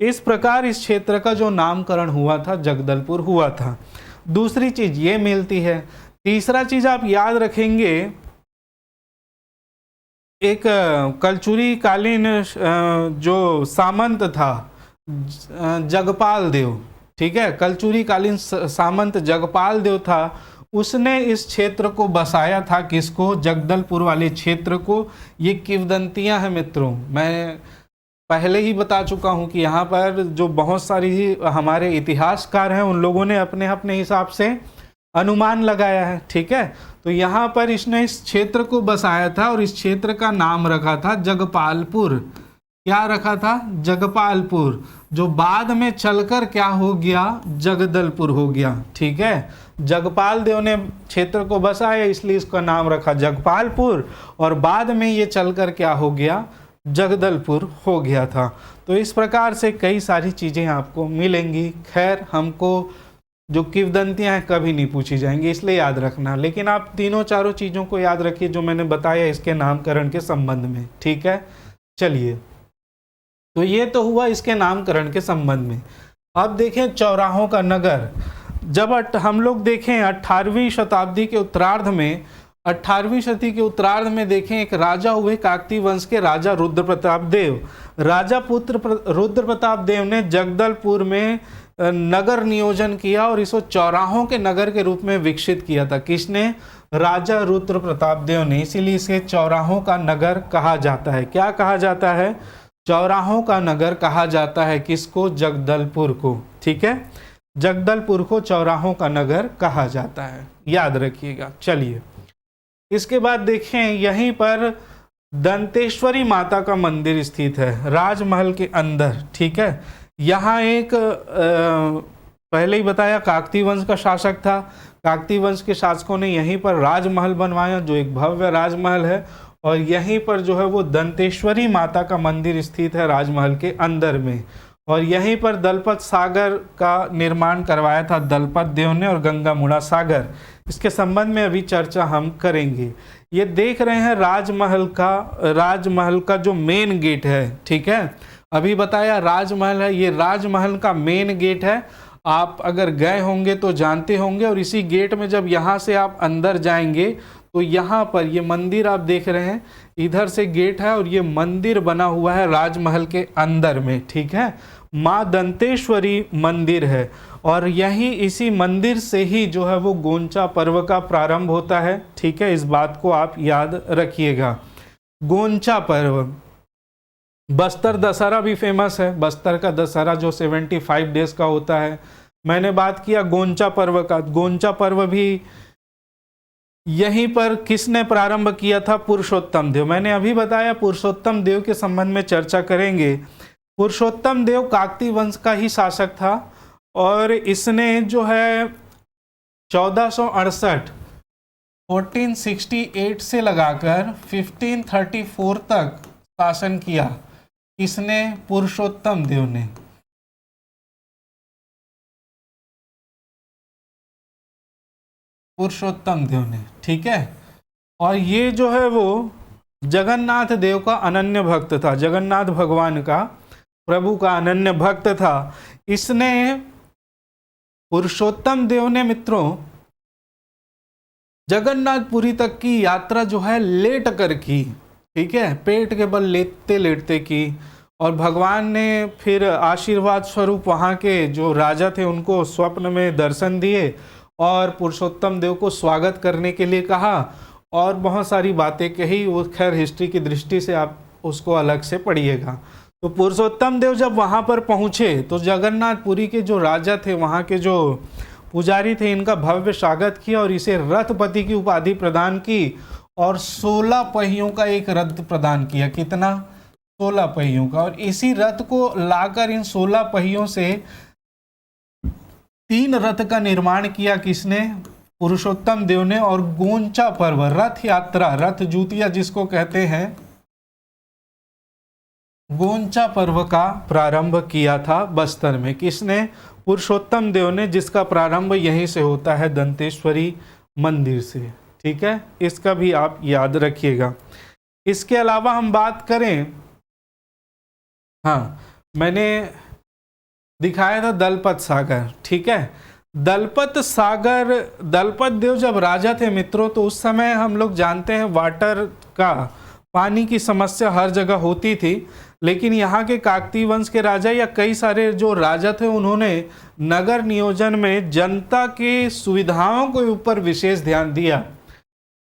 इस प्रकार इस क्षेत्र का जो नामकरण हुआ था जगदलपुर हुआ था। दूसरी चीज ये मिलती है। तीसरा चीज आप याद रखेंगे, एक कलचुरी कालीन जो सामंत था जगपाल देव, ठीक है, कलचुरी कालीन सामंत जगपाल देव था, उसने इस क्षेत्र को बसाया था। किसको? जगदलपुर वाले क्षेत्र को। ये किंवदंतियां हैं मित्रों, मैं पहले ही बता चुका हूं कि यहाँ पर जो बहुत सारी हमारे इतिहासकार हैं उन लोगों ने अपने अपने हिसाब से अनुमान लगाया है, ठीक है। तो यहाँ पर इसने इस क्षेत्र को बसाया था और इस क्षेत्र का नाम रखा था जगपालपुर। क्या रखा था? जगपालपुर, जो बाद में चलकर क्या हो गया? जगदलपुर हो गया, ठीक है। जगपाल देव ने क्षेत्र को बसाया इसलिए इसका नाम रखा जगपालपुर और बाद में ये चलकर क्या हो गया? जगदलपुर हो गया था। तो इस प्रकार से कई सारी चीज़ें आपको मिलेंगी। खैर, हमको जो किंवदंतियां हैं कभी नहीं पूछी जाएंगी, इसलिए याद रखना। लेकिन आप तीनों चारों चीज़ों को याद रखिए जो मैंने बताया इसके नामकरण के संबंध में, ठीक है। चलिए, तो ये तो हुआ इसके नामकरण के संबंध में। अब देखें चौराहों का नगर। जब हम लोग देखें 18वीं शताब्दी के उत्तरार्ध में, 18वीं सदी के उत्तरार्ध में देखें, एक राजा हुए काकतीय वंश के राजा रुद्र प्रताप देव। राजा पुत्र रुद्र प्रताप देव ने जगदलपुर में नगर नियोजन किया और इसको चौराहों के नगर के रूप में विकसित किया था। किसने? राजा रुद्र प्रताप देव ने। इसीलिए इसे चौराहों का नगर कहा जाता है। क्या कहा जाता है? चौराहों का नगर कहा जाता है। किसको? जगदलपुर को, ठीक है। जगदलपुर को चौराहों का नगर कहा जाता है, याद रखिएगा। चलिए, इसके बाद देखें, यहीं पर दंतेश्वरी माता का मंदिर स्थित है राजमहल के अंदर, ठीक है। यहाँ एक पहले ही बताया काकतीय वंश का शासक था। काकतीय वंश के शासकों ने यहीं पर राजमहल बनवाया जो एक भव्य राजमहल है और यहीं पर जो है वो दंतेश्वरी माता का मंदिर स्थित है राजमहल के अंदर में। और यहीं पर दलपत सागर का निर्माण करवाया था दलपत देव ने और गंगामुड़ा सागर। इसके संबंध में अभी चर्चा हम करेंगे। ये देख रहे हैं राजमहल का जो मेन गेट है, ठीक है। अभी बताया राजमहल है, ये राजमहल का मेन गेट है। आप अगर गए होंगे तो जानते होंगे। और इसी गेट में जब यहाँ से आप अंदर जाएंगे तो यहाँ पर ये मंदिर आप देख रहे हैं, इधर से गेट है और ये मंदिर बना हुआ है राजमहल के अंदर में, ठीक है। माँ दंतेश्वरी मंदिर है और यही इसी मंदिर से ही जो है वो गोंचा पर्व का प्रारंभ होता है, ठीक है। इस बात को आप याद रखिएगा। गोंचा पर्व, बस्तर दशहरा भी फेमस है। बस्तर का दशहरा जो 75 डेज का होता है। मैंने बात किया गोंचा पर्व का। गोंचा पर्व भी यहीं पर किसने प्रारंभ किया था? पुरुषोत्तम देव। मैंने अभी बताया पुरुषोत्तम देव के संबंध में चर्चा करेंगे। पुरुषोत्तम देव काकतीय वंश का ही शासक था और इसने जो है 1468 1468 से लगाकर 1534 तक शासन किया। इसने पुरुषोत्तम देव ने। पुरुषोत्तम देव ने, ठीक है। और ये जो है वो जगन्नाथ देव का अनन्य भक्त था। जगन्नाथ भगवान का, प्रभु का अनन्य भक्त था। इसने, पुरुषोत्तम देव ने मित्रों जगन्नाथपुरी तक की यात्रा जो है लेट कर की, ठीक है, पेट के बल लेटते लेटते की। और भगवान ने फिर आशीर्वाद स्वरूप वहाँ के जो राजा थे उनको स्वप्न में दर्शन दिए और पुरुषोत्तम देव को स्वागत करने के लिए कहा और बहुत सारी बातें कही। वो खैर हिस्ट्री की दृष्टि से आप उसको अलग से पढ़िएगा। तो पुरुषोत्तम देव जब वहाँ पर पहुँचे तो जगन्नाथपुरी के जो राजा थे, वहाँ के जो पुजारी थे, इनका भव्य स्वागत किया और इसे रथपति की उपाधि प्रदान की और 16 पहियों का एक रथ प्रदान किया। कितना? 16 पहियों का। और इसी रथ को लाकर इन 16 पहियों से 3 रथ का निर्माण किया। किसने? पुरुषोत्तम देव ने। और गोंचा पर्व, रथ यात्रा, रथ जूतिया जिसको कहते हैं, गोंचा पर्व का प्रारंभ किया था बस्तर में। किसने? पुरुषोत्तम देव ने, जिसका प्रारंभ यहीं से होता है, दंतेश्वरी मंदिर से, ठीक है। इसका भी आप याद रखिएगा। इसके अलावा हम बात करें, हाँ, मैंने दिखाया था दलपत सागर, ठीक है। दलपत सागर, दलपत देव जब राजा थे मित्रों, तो उस समय हम लोग जानते हैं वाटर का, पानी की समस्या हर जगह होती थी। लेकिन यहाँ के काकतीय वंश के राजा या कई सारे जो राजा थे, उन्होंने नगर नियोजन में जनता की सुविधाओं के ऊपर विशेष ध्यान दिया।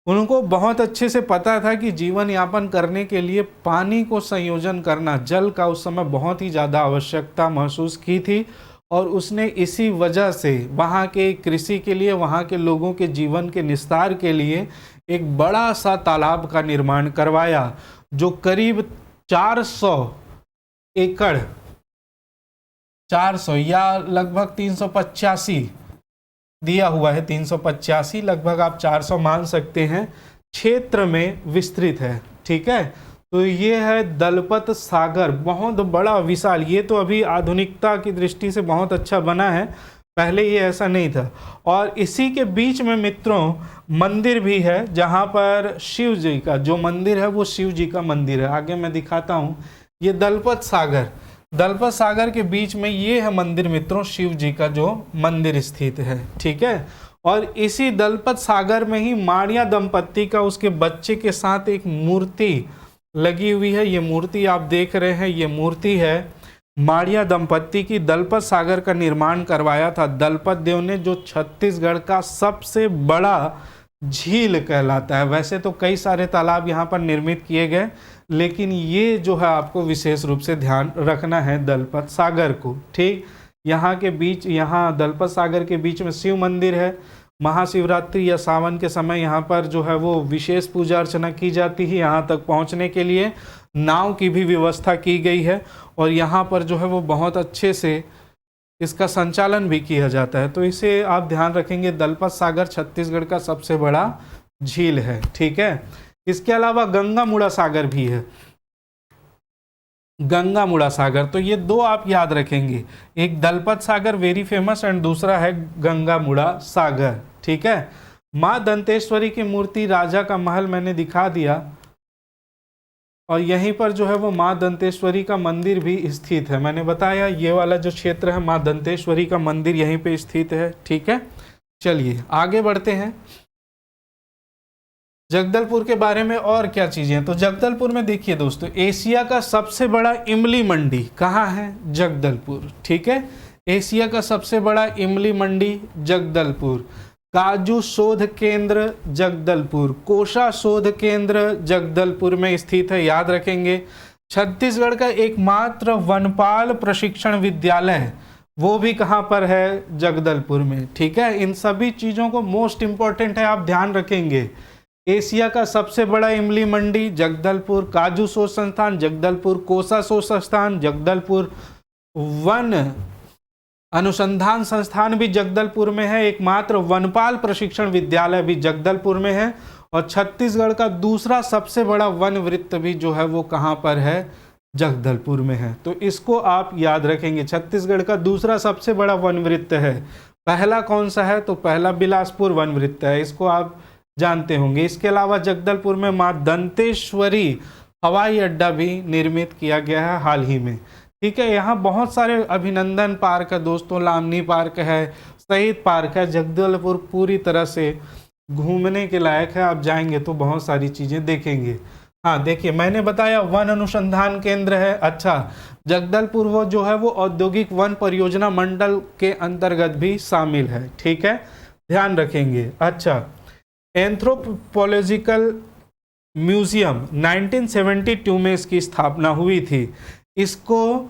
उनको बहुत अच्छे से पता था कि जीवन यापन करने के लिए पानी को संयोजन करना, जल का उस समय बहुत ही ज़्यादा आवश्यकता महसूस की थी। और उसने इसी वजह से वहाँ के कृषि के लिए, वहाँ के लोगों के जीवन के निस्तार के लिए एक बड़ा सा तालाब का निर्माण करवाया, जो करीब 400 एकड़, 400 या लगभग 385 दिया हुआ है, 385 लगभग आप 400 मान सकते हैं, क्षेत्र में विस्तृत है, ठीक है। तो ये है दलपत सागर, बहुत बड़ा विशाल। ये तो अभी आधुनिकता की दृष्टि से बहुत अच्छा बना है, पहले ये ऐसा नहीं था। और इसी के बीच में मित्रों मंदिर भी है, जहाँ पर शिव जी का जो मंदिर है वो शिव जी का मंदिर है। आगे मैं दिखाता हूँ। ये दलपत सागर, दलपत सागर के बीच में ये है मंदिर मित्रों, शिव जी का जो मंदिर स्थित है, ठीक है। और इसी दलपत सागर में ही माड़िया दंपत्ति का, उसके बच्चे के साथ एक मूर्ति लगी हुई है। ये मूर्ति आप देख रहे हैं, ये मूर्ति है माड़िया दंपत्ति की। दलपत सागर का निर्माण करवाया था दलपत देव ने, जो छत्तीसगढ़ का सबसे बड़ा झील कहलाता है। वैसे तो कई सारे तालाब यहाँ पर निर्मित किए गए, लेकिन ये जो है आपको विशेष रूप से ध्यान रखना है दलपत सागर को, ठीक। यहाँ के बीच, यहाँ दलपत सागर के बीच में शिव मंदिर है। महाशिवरात्रि या सावन के समय यहाँ पर जो है वो विशेष पूजा अर्चना की जाती है। यहाँ तक पहुँचने के लिए नाव की भी व्यवस्था की गई है और यहाँ पर जो है वो बहुत अच्छे से इसका संचालन भी किया जाता है। तो इसे आप ध्यान रखेंगे, दलपत सागर छत्तीसगढ़ का सबसे बड़ा झील है, ठीक है। इसके अलावा गंगामुड़ा सागर भी है, गंगामुड़ा सागर। तो ये दो आप याद रखेंगे, एक Dalpat Sagar very famous and दूसरा है गंगामुड़ा सागर, ठीक है। माँ दंतेश्वरी की मूर्ति, राजा का महल मैंने दिखा दिया और यहीं पर जो है वो माँ दंतेश्वरी का मंदिर भी स्थित है। मैंने बताया ये वाला जो क्षेत्र है, माँ दंतेश्वरी का मंदिर यहीं पे स्थित है, ठीक है। चलिए आगे बढ़ते हैं। जगदलपुर के बारे में और क्या चीज़ें हैं, तो जगदलपुर में देखिए दोस्तों, एशिया का सबसे बड़ा इमली मंडी कहाँ है? जगदलपुर। ठीक है, एशिया का सबसे बड़ा इमली मंडी जगदलपुर। काजू शोध केंद्र जगदलपुर, कोशा शोध केंद्र जगदलपुर में स्थित है, याद रखेंगे। छत्तीसगढ़ का एकमात्र वनपाल प्रशिक्षण विद्यालय वो भी कहाँ पर है? जगदलपुर में। ठीक है, इन सभी चीज़ों को मोस्ट इंपॉर्टेंट है, आप ध्यान रखेंगे। एशिया का सबसे बड़ा इमली मंडी जगदलपुर, काजू शोध संस्थान जगदलपुर, कोसा शोध संस्थान जगदलपुर, वन अनुसंधान संस्थान भी जगदलपुर में है, एकमात्र वनपाल प्रशिक्षण विद्यालय भी जगदलपुर में है, और छत्तीसगढ़ का दूसरा सबसे बड़ा वन वृत्त भी जो है वो कहाँ पर है? जगदलपुर में है। तो इसको आप याद रखेंगे, छत्तीसगढ़ का दूसरा सबसे बड़ा वन वृत्त है। पहला कौन सा है? तो पहला बिलासपुर वन वृत्त है, इसको आप जानते होंगे। इसके अलावा जगदलपुर में मां दंतेश्वरी हवाई अड्डा भी निर्मित किया गया है हाल ही में। ठीक है, यहाँ बहुत सारे अभिनंदन पार्क है दोस्तों, लामनी पार्क है, शहीद पार्क है। जगदलपुर पूरी तरह से घूमने के लायक है, आप जाएंगे तो बहुत सारी चीज़ें देखेंगे। हाँ देखिए, मैंने बताया वन अनुसंधान केंद्र है। अच्छा, जगदलपुर वो जो है वो औद्योगिक वन परियोजना मंडल के अंतर्गत भी शामिल है। ठीक है, ध्यान रखेंगे। अच्छा, एंथ्रोपोलॉजिकल म्यूजियम 1972 में इसकी स्थापना हुई थी। इसको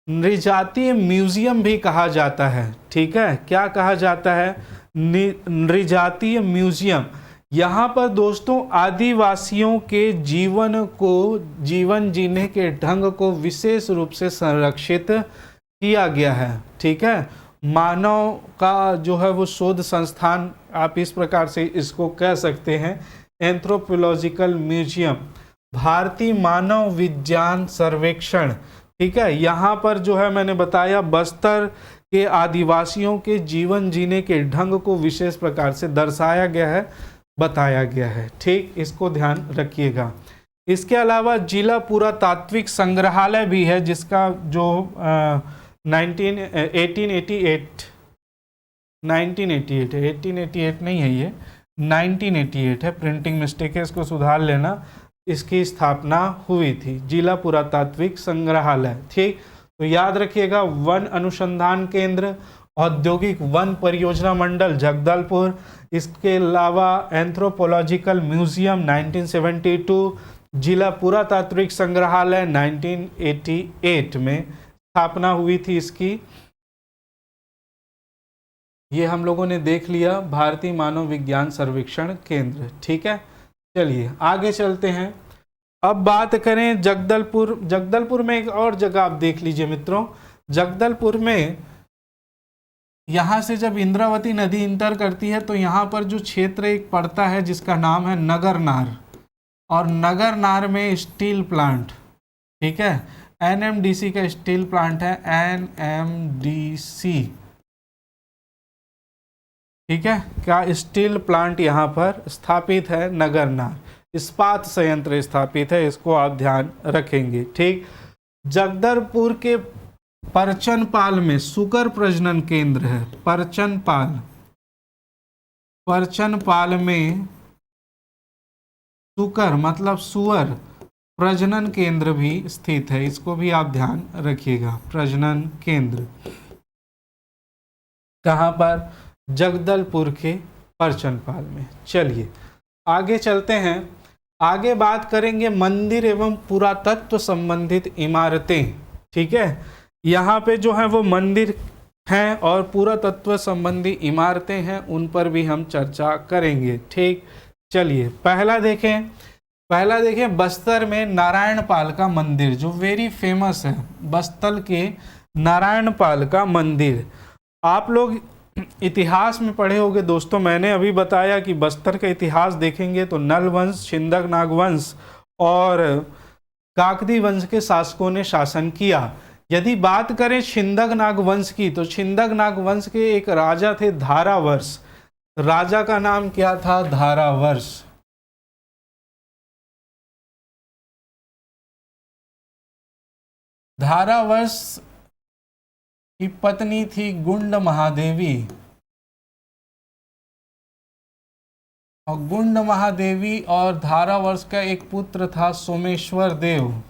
नृजातीय म्यूजियम भी कहा जाता है। ठीक है, क्या कहा जाता है? नृजातीय म्यूजियम। यहाँ पर दोस्तों आदिवासियों के जीवन जीने के ढंग को विशेष रूप से संरक्षित किया गया है। ठीक है, मानव का जो है वो शोध संस्थान, आप इस प्रकार से इसको कह सकते हैं, एंथ्रोपोलॉजिकल म्यूजियम, भारतीय मानव विज्ञान सर्वेक्षण। ठीक है, यहाँ पर जो है मैंने बताया बस्तर के आदिवासियों के जीवन जीने के ढंग को विशेष प्रकार से दर्शाया गया है, बताया गया है। ठीक, इसको ध्यान रखिएगा। इसके अलावा जिला पुरातात्विक संग्रहालय भी है, जिसका जो 1888 नहीं है, ये 1988 है, प्रिंटिंग मिस्टेक है, इसको सुधार लेना। इसकी स्थापना हुई थी, जिला पुरातात्विक संग्रहालय। ठीक, तो याद रखिएगा, वन अनुसंधान केंद्र, औद्योगिक वन परियोजना मंडल जगदलपुर, इसके अलावा एंथ्रोपोलॉजिकल म्यूजियम 1972, जिला पुरातात्विक संग्रहालय 1988 में स्थापना हुई थी इसकी। ये हम लोगों ने देख लिया, भारतीय मानव विज्ञान सर्वेक्षण केंद्र। ठीक है, चलिए आगे चलते हैं। अब बात करें जगदलपुर। जगदलपुर में एक और जगह आप देख लीजिए मित्रों, जगदलपुर में यहाँ से जब इंद्रावती नदी इंटर करती है तो यहाँ पर जो क्षेत्र एक पड़ता है जिसका नाम है नगरनार, और नगरनार में स्टील प्लांट। ठीक है, एनएमडीसी का स्टील प्लांट है, एनएमडीसी। ठीक है, क्या स्टील प्लांट यहाँ पर स्थापित है? नगरनार इस्पात संयंत्र स्थापित है, इसको आप ध्यान रखेंगे। ठीक, जगदलपुर के परचनपाल में सुकर प्रजनन केंद्र है, परचनपाल में सुकर मतलब सुअर प्रजनन केंद्र भी स्थित है, इसको भी आप ध्यान रखिएगा। प्रजनन केंद्र कहाँ पर? जगदलपुर के परचनपाल में। चलिए आगे चलते हैं, आगे बात करेंगे मंदिर एवं पुरातत्व संबंधित इमारतें। ठीक है, यहाँ पे जो है वो मंदिर हैं और पुरातत्व संबंधी इमारतें हैं, उन पर भी हम चर्चा करेंगे। ठीक, चलिए पहला देखें बस्तर में नारायणपाल का मंदिर, जो वेरी फेमस है, बस्तर के नारायणपाल का मंदिर। आप लोग इतिहास में पढ़े होंगे दोस्तों, मैंने अभी बताया कि बस्तर का इतिहास देखेंगे तो नल वंश, छिंदक नाग वंश और काकती वंश के शासकों ने शासन किया। यदि बात करें छिंदक नाग वंश की, तो छिंदक नाग वंश के एक राजा थे धारावर्ष। राजा का नाम क्या था? धारावर्ष। धारावर्ष की पत्नी थी गुंड महादेवी। और गुंड महादेवी और धारावर्ष का एक पुत्र था सोमेश्वर देव।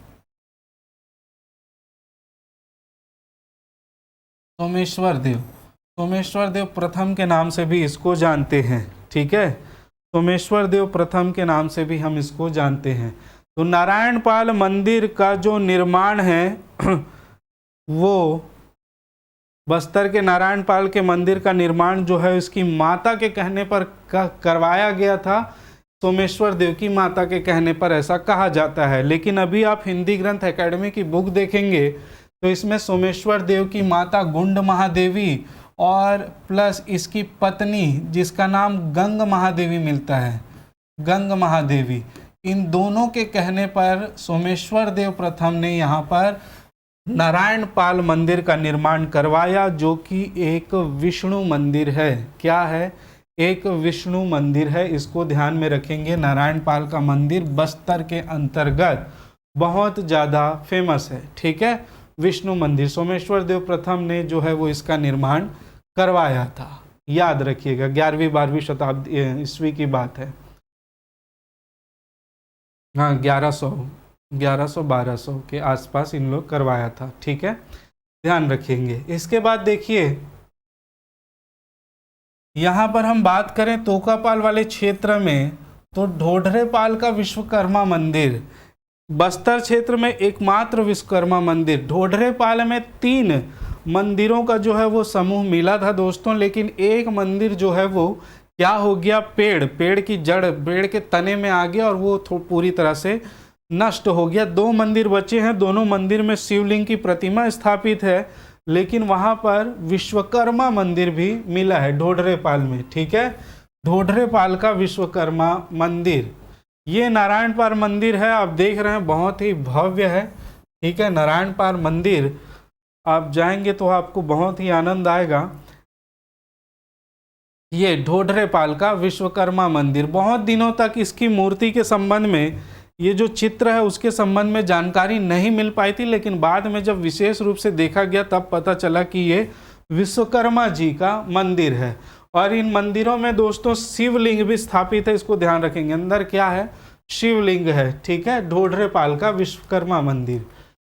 सोमेश्वर देव, सोमेश्वर देव प्रथम के नाम से भी इसको जानते हैं। ठीक है, सोमेश्वर देव प्रथम के नाम से भी हम इसको जानते हैं। तो नारायणपाल मंदिर का जो निर्माण है वो बस्तर के नारायणपाल के मंदिर का निर्माण जो है इसकी माता के कहने पर करवाया गया था। सोमेश्वर देव की माता के कहने पर ऐसा कहा जाता है। लेकिन अभी आप हिंदी ग्रंथ एकेडमी की बुक देखेंगे तो इसमें सोमेश्वर देव की माता गुंड महादेवी और प्लस इसकी पत्नी जिसका नाम गंग महादेवी मिलता है, गंग महादेवी, इन दोनों के कहने पर सोमेश्वर देव प्रथम ने यहाँ पर नारायणपाल मंदिर का निर्माण करवाया, जो कि एक विष्णु मंदिर है। क्या है? एक विष्णु मंदिर है। इसको ध्यान में रखेंगे। नारायणपाल का मंदिर बस्तर के अंतर्गत बहुत ज़्यादा फेमस है। ठीक है, विष्णु मंदिर सोमेश्वर देव प्रथम ने जो है वो इसका निर्माण करवाया था। याद रखिएगा, 11वीं 12वीं शताब्दी ईस्वी की बात है। हाँ, 1100-1200 के आसपास इन लोग करवाया था। ठीक है, ध्यान रखेंगे। इसके बाद देखिए यहाँ पर हम बात करें तोकापाल वाले क्षेत्र में तो ढोढरेपाल का विश्वकर्मा मंदिर, बस्तर क्षेत्र में एकमात्र विश्वकर्मा मंदिर। ढोढरेपाल में 3 मंदिरों का जो है वो समूह मिला था दोस्तों, लेकिन एक मंदिर जो है वो क्या हो गया, पेड़ की जड़ पेड़ के तने में आ गया और वो पूरी तरह से नष्ट हो गया। 2 मंदिर बचे हैं। दोनों मंदिर में शिवलिंग की प्रतिमा स्थापित है, लेकिन वहाँ पर विश्वकर्मा मंदिर भी मिला है ढोढरेपाल में। ठीक है, ढोढरेपाल का विश्वकर्मा मंदिर, ये नारायणपाल मंदिर है। आप देख रहे हैं बहुत ही भव्य है। ठीक है, नारायणपाल मंदिर आप जाएंगे तो आपको बहुत ही आनंद आएगा। ये ढोढरेपाल का विश्वकर्मा मंदिर, बहुत दिनों तक इसकी मूर्ति के संबंध में, ये जो चित्र है उसके संबंध में जानकारी नहीं मिल पाई थी, लेकिन बाद में जब विशेष रूप से देखा गया तब पता चला कि ये विश्वकर्मा जी का मंदिर है। और इन मंदिरों में दोस्तों शिवलिंग भी स्थापित है। इसको ध्यान रखेंगे, अंदर क्या है, शिवलिंग है। ठीक है, ढोढरेपाल का विश्वकर्मा मंदिर,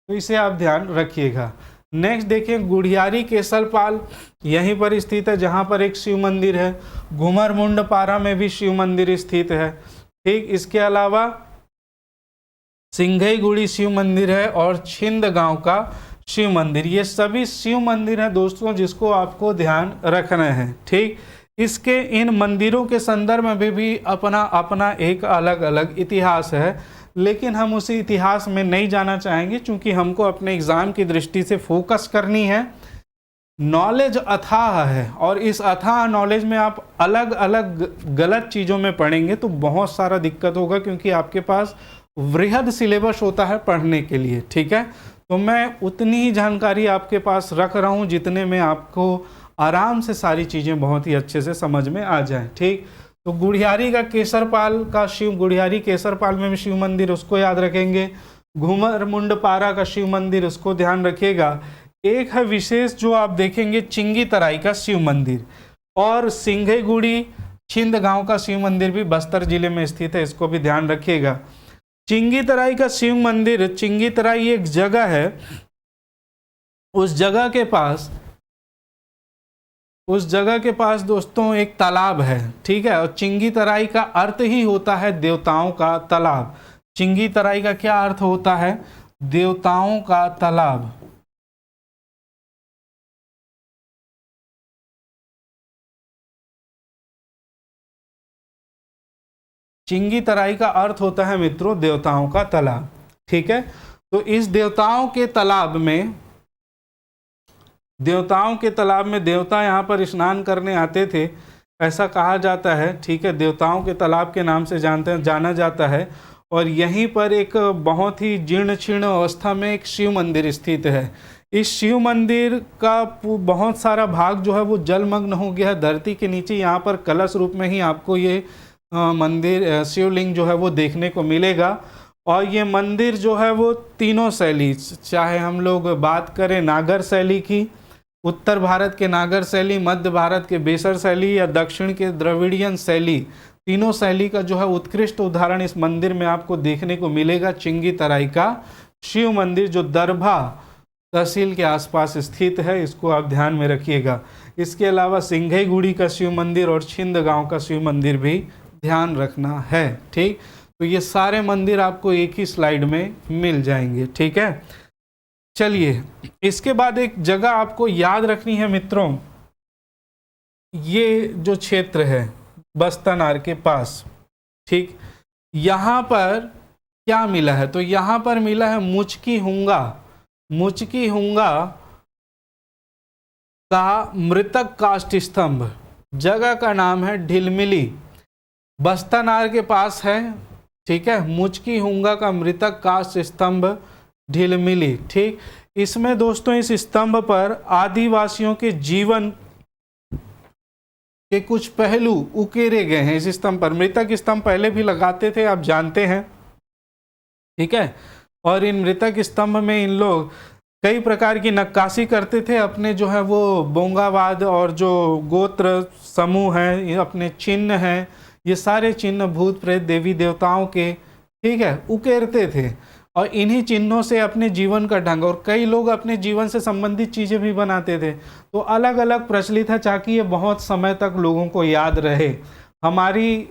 तो इसे आप ध्यान रखिएगा। नेक्स्ट देखिए गुढ़ियारी केसरपाल, यहीं पर स्थित है जहाँ पर एक शिव मंदिर है। घुमरमुंडपारा में भी शिव मंदिर स्थित है। ठीक, इसके अलावा सिंघईगुड़ी शिव मंदिर है और छिंद गांव का शिव मंदिर, ये सभी शिव मंदिर हैं दोस्तों जिसको आपको ध्यान रखना है। ठीक, इसके इन मंदिरों के संदर्भ में भी अपना अपना एक अलग अलग इतिहास है, लेकिन हम उसी इतिहास में नहीं जाना चाहेंगे क्योंकि हमको अपने एग्ज़ाम की दृष्टि से फोकस करनी है। नॉलेज अथाह है और इस अथाह नॉलेज में आप अलग अलग गलत चीज़ों में पढ़ेंगे तो बहुत सारा दिक्कत होगा, क्योंकि आपके पास वृहद सिलेबस होता है पढ़ने के लिए। ठीक है, तो मैं उतनी ही जानकारी आपके पास रख रहा हूँ जितने में आपको आराम से सारी चीज़ें बहुत ही अच्छे से समझ में आ जाएं। ठीक, तो गुढ़ियारी का केसरपाल का शिव, गुढ़ियारी केसरपाल में भी शिव मंदिर, उसको याद रखेंगे। घुमरमुंडपारा का शिव मंदिर, उसको ध्यान रखिएगा। एक है विशेष जो आप देखेंगे चिंगीतराई का शिव मंदिर, और सिंघईगुड़ी छिंद गांव का शिव मंदिर भी बस्तर जिले में स्थित है, इसको भी ध्यान रखिएगा। चिंगीतराई का शिव मंदिर, चिंगीतराई एक जगह है, उस जगह के पास दोस्तों एक तालाब है। ठीक है, और चिंगीतराई का अर्थ ही होता है देवताओं का तालाब। चिंगीतराई का क्या अर्थ होता है, देवताओं का तालाब। चिंगीतराई का अर्थ होता है मित्रों देवताओं का तालाब। ठीक है, तो इस देवताओं के तालाब में देवता यहाँ पर स्नान करने आते थे, ऐसा कहा जाता है। ठीक है, देवताओं के तालाब के नाम से जाना जाता है। और यहीं पर एक बहुत ही जीर्ण शीर्ण अवस्था में एक शिव मंदिर स्थित है। इस शिव मंदिर का बहुत सारा भाग जो है वो जलमग्न हो गया है धरती के नीचे। यहाँ पर कलश रूप में ही आपको ये मंदिर, शिवलिंग जो है वो देखने को मिलेगा। और ये मंदिर जो है वो तीनों शैली, चाहे हम लोग बात करें नागर शैली की, उत्तर भारत के नागर शैली, मध्य भारत के बेसर शैली या दक्षिण के द्रविड़ियन शैली, तीनों शैली का जो है उत्कृष्ट उदाहरण इस मंदिर में आपको देखने को मिलेगा। चिंगीतराई का शिव मंदिर जो दरभा तहसील के आसपास स्थित है, इसको आप ध्यान में रखिएगा। इसके अलावा सिंघईगुड़ी का शिव मंदिर और छिंद गांव का शिव मंदिर भी ध्यान रखना है। ठीक, तो ये सारे मंदिर आपको एक ही स्लाइड में मिल जाएंगे। ठीक है, चलिए इसके बाद एक जगह आपको याद रखनी है मित्रों, ये जो क्षेत्र है बस्तनार के पास, ठीक, यहाँ पर क्या मिला है? तो यहाँ पर मिला है मुचकी हुंगा। मुचकी हुंगा का मृतक काष्ठ स्तंभ। जगह का नाम है ढिलमिली, बस्तनार के पास है। ठीक है, मुचकी हुंगा का मृतक काष्ठ स्तंभ ढिलमिली। ठीक, इसमें दोस्तों इस स्तंभ पर आदिवासियों के जीवन के कुछ पहलू उकेरे गए हैं। इस स्तंभ पर, मृतक स्तंभ पहले भी लगाते थे, आप जानते हैं। ठीक है, और इन मृतक स्तंभ में इन लोग कई प्रकार की नक्काशी करते थे, अपने जो है वो बोंगावाद और जो गोत्र समूह हैं, अपने चिन्ह हैं, ये सारे चिन्ह भूत प्रेत देवी देवताओं के, ठीक है, उकेरते थे। और इन्हीं चिन्हों से अपने जीवन का ढंग, और कई लोग अपने जीवन से संबंधित चीज़ें भी बनाते थे। तो अलग अलग प्रचलित है ताकि ये बहुत समय तक लोगों को याद रहे। हमारी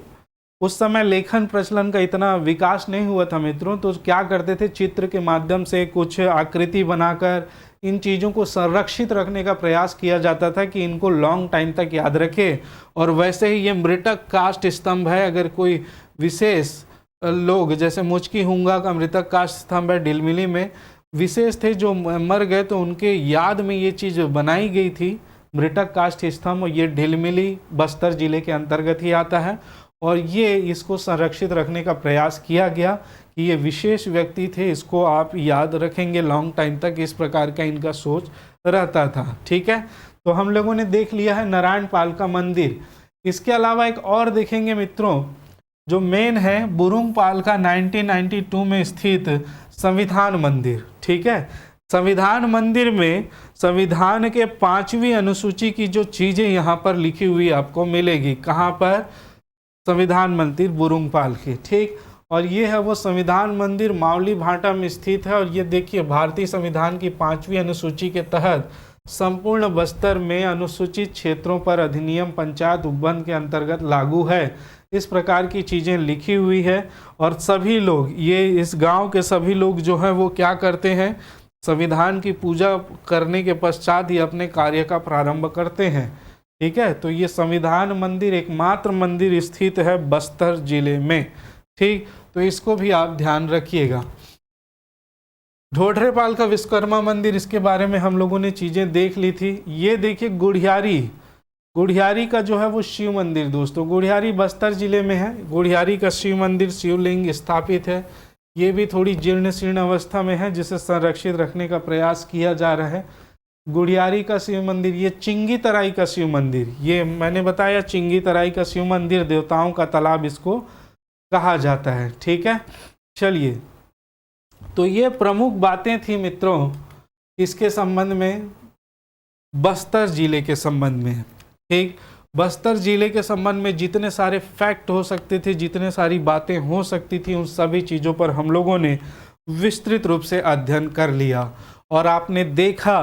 उस समय लेखन प्रचलन का इतना विकास नहीं हुआ था मित्रों, तो क्या करते थे, चित्र के माध्यम से कुछ आकृति बनाकर इन चीज़ों को संरक्षित रखने का प्रयास किया जाता था कि इनको लॉन्ग टाइम तक याद रखे। और वैसे ही ये मृतक काष्ठ स्तंभ है, अगर कोई विशेष लोग, जैसे मुचकी हुंगा का मृतक काष्ठ स्तंभ है ढिलमिली में, विशेष थे जो मर गए, तो उनके याद में ये चीज़ बनाई गई थी मृतक काष्ठ स्तंभ। ये ढिलमिली बस्तर जिले के अंतर्गत ही आता है, और ये इसको संरक्षित रखने का प्रयास किया गया कि ये विशेष व्यक्ति थे, इसको आप याद रखेंगे लॉन्ग टाइम तक, इस प्रकार का इनका सोच रहता था। ठीक है, तो हम लोगों ने देख लिया है नारायण पाल का मंदिर। इसके अलावा एक और देखेंगे मित्रों, जो मेन है बुरुंग पाल का 1992 में स्थित संविधान मंदिर। ठीक है, संविधान मंदिर में संविधान के 5वीं अनुसूची की जो चीज़ें यहाँ पर लिखी हुई आपको मिलेगी। कहाँ पर? संविधान मंदिर बुरुंग पाल की। ठीक, और ये है वो संविधान मंदिर मावली भाटा में स्थित है। और ये देखिए, भारतीय संविधान की 5वीं अनुसूची के तहत संपूर्ण बस्तर में अनुसूचित क्षेत्रों पर अधिनियम पंचायत उपबंध के अंतर्गत लागू है। इस प्रकार की चीज़ें लिखी हुई है। और सभी लोग, ये इस गांव के सभी लोग जो हैं वो क्या करते हैं, संविधान की पूजा करने के पश्चात ही अपने कार्य का प्रारंभ करते हैं। ठीक है, तो ये संविधान मंदिर एकमात्र मंदिर स्थित है बस्तर जिले में। ठीक, तो इसको भी आप ध्यान रखिएगा। ढोढरेपाल का विश्वकर्मा मंदिर, इसके बारे में हम लोगों ने चीज़ें देख ली थी। ये देखिए गुढ़ियारी, गुढ़ियारी का जो है वो शिव मंदिर दोस्तों, गुढ़ियारी बस्तर जिले में है। गुढ़ियारी का शिव मंदिर, शिवलिंग स्थापित है। ये भी थोड़ी जीर्ण शीर्ण अवस्था में है, जिसे संरक्षित रखने का प्रयास किया जा रहा है। गुढ़ियारी का शिव मंदिर, ये चिंगीतराई का शिव मंदिर, ये मैंने बताया चिंगीतराई का शिव मंदिर, देवताओं का तालाब इसको कहा जाता है। ठीक है, चलिए, तो ये प्रमुख बातें थी मित्रों इसके संबंध में, बस्तर जिले के संबंध में। ठीक, बस्तर जिले के संबंध में जितने सारे फैक्ट हो सकते थे, जितने सारी बातें हो सकती थी, उन सभी चीज़ों पर हम लोगों ने विस्तृत रूप से अध्ययन कर लिया। और आपने देखा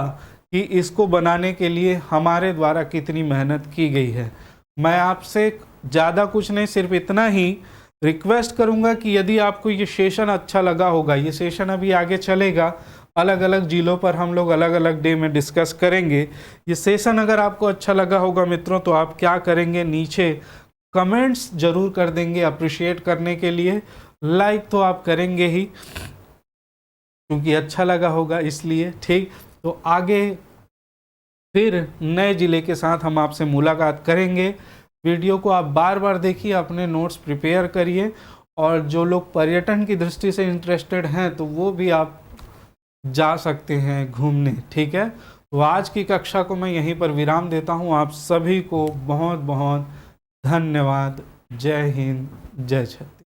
कि इसको बनाने के लिए हमारे द्वारा कितनी मेहनत की गई है। मैं आपसे ज़्यादा कुछ नहीं, सिर्फ इतना ही रिक्वेस्ट करूंगा कि यदि आपको ये सेशन अच्छा लगा होगा, ये सेशन अभी आगे चलेगा, अलग अलग जिलों पर हम लोग अलग अलग डे में डिस्कस करेंगे। ये सेशन अगर आपको अच्छा लगा होगा मित्रों, तो आप क्या करेंगे, नीचे कमेंट्स जरूर कर देंगे अप्रिशिएट करने के लिए। लाइक तो आप करेंगे ही, क्योंकि अच्छा लगा होगा इसलिए। ठीक, तो आगे फिर नए ज़िले के साथ हम आपसे मुलाकात करेंगे। वीडियो को आप बार बार देखिए, अपने नोट्स प्रिपेयर करिए। और जो लोग पर्यटन की दृष्टि से इंटरेस्टेड हैं, तो वो भी आप जा सकते हैं घूमने। ठीक है, तो आज की कक्षा को मैं यहीं पर विराम देता हूँ। आप सभी को बहुत बहुत धन्यवाद। जय हिंद, जय छत्तीसगढ़।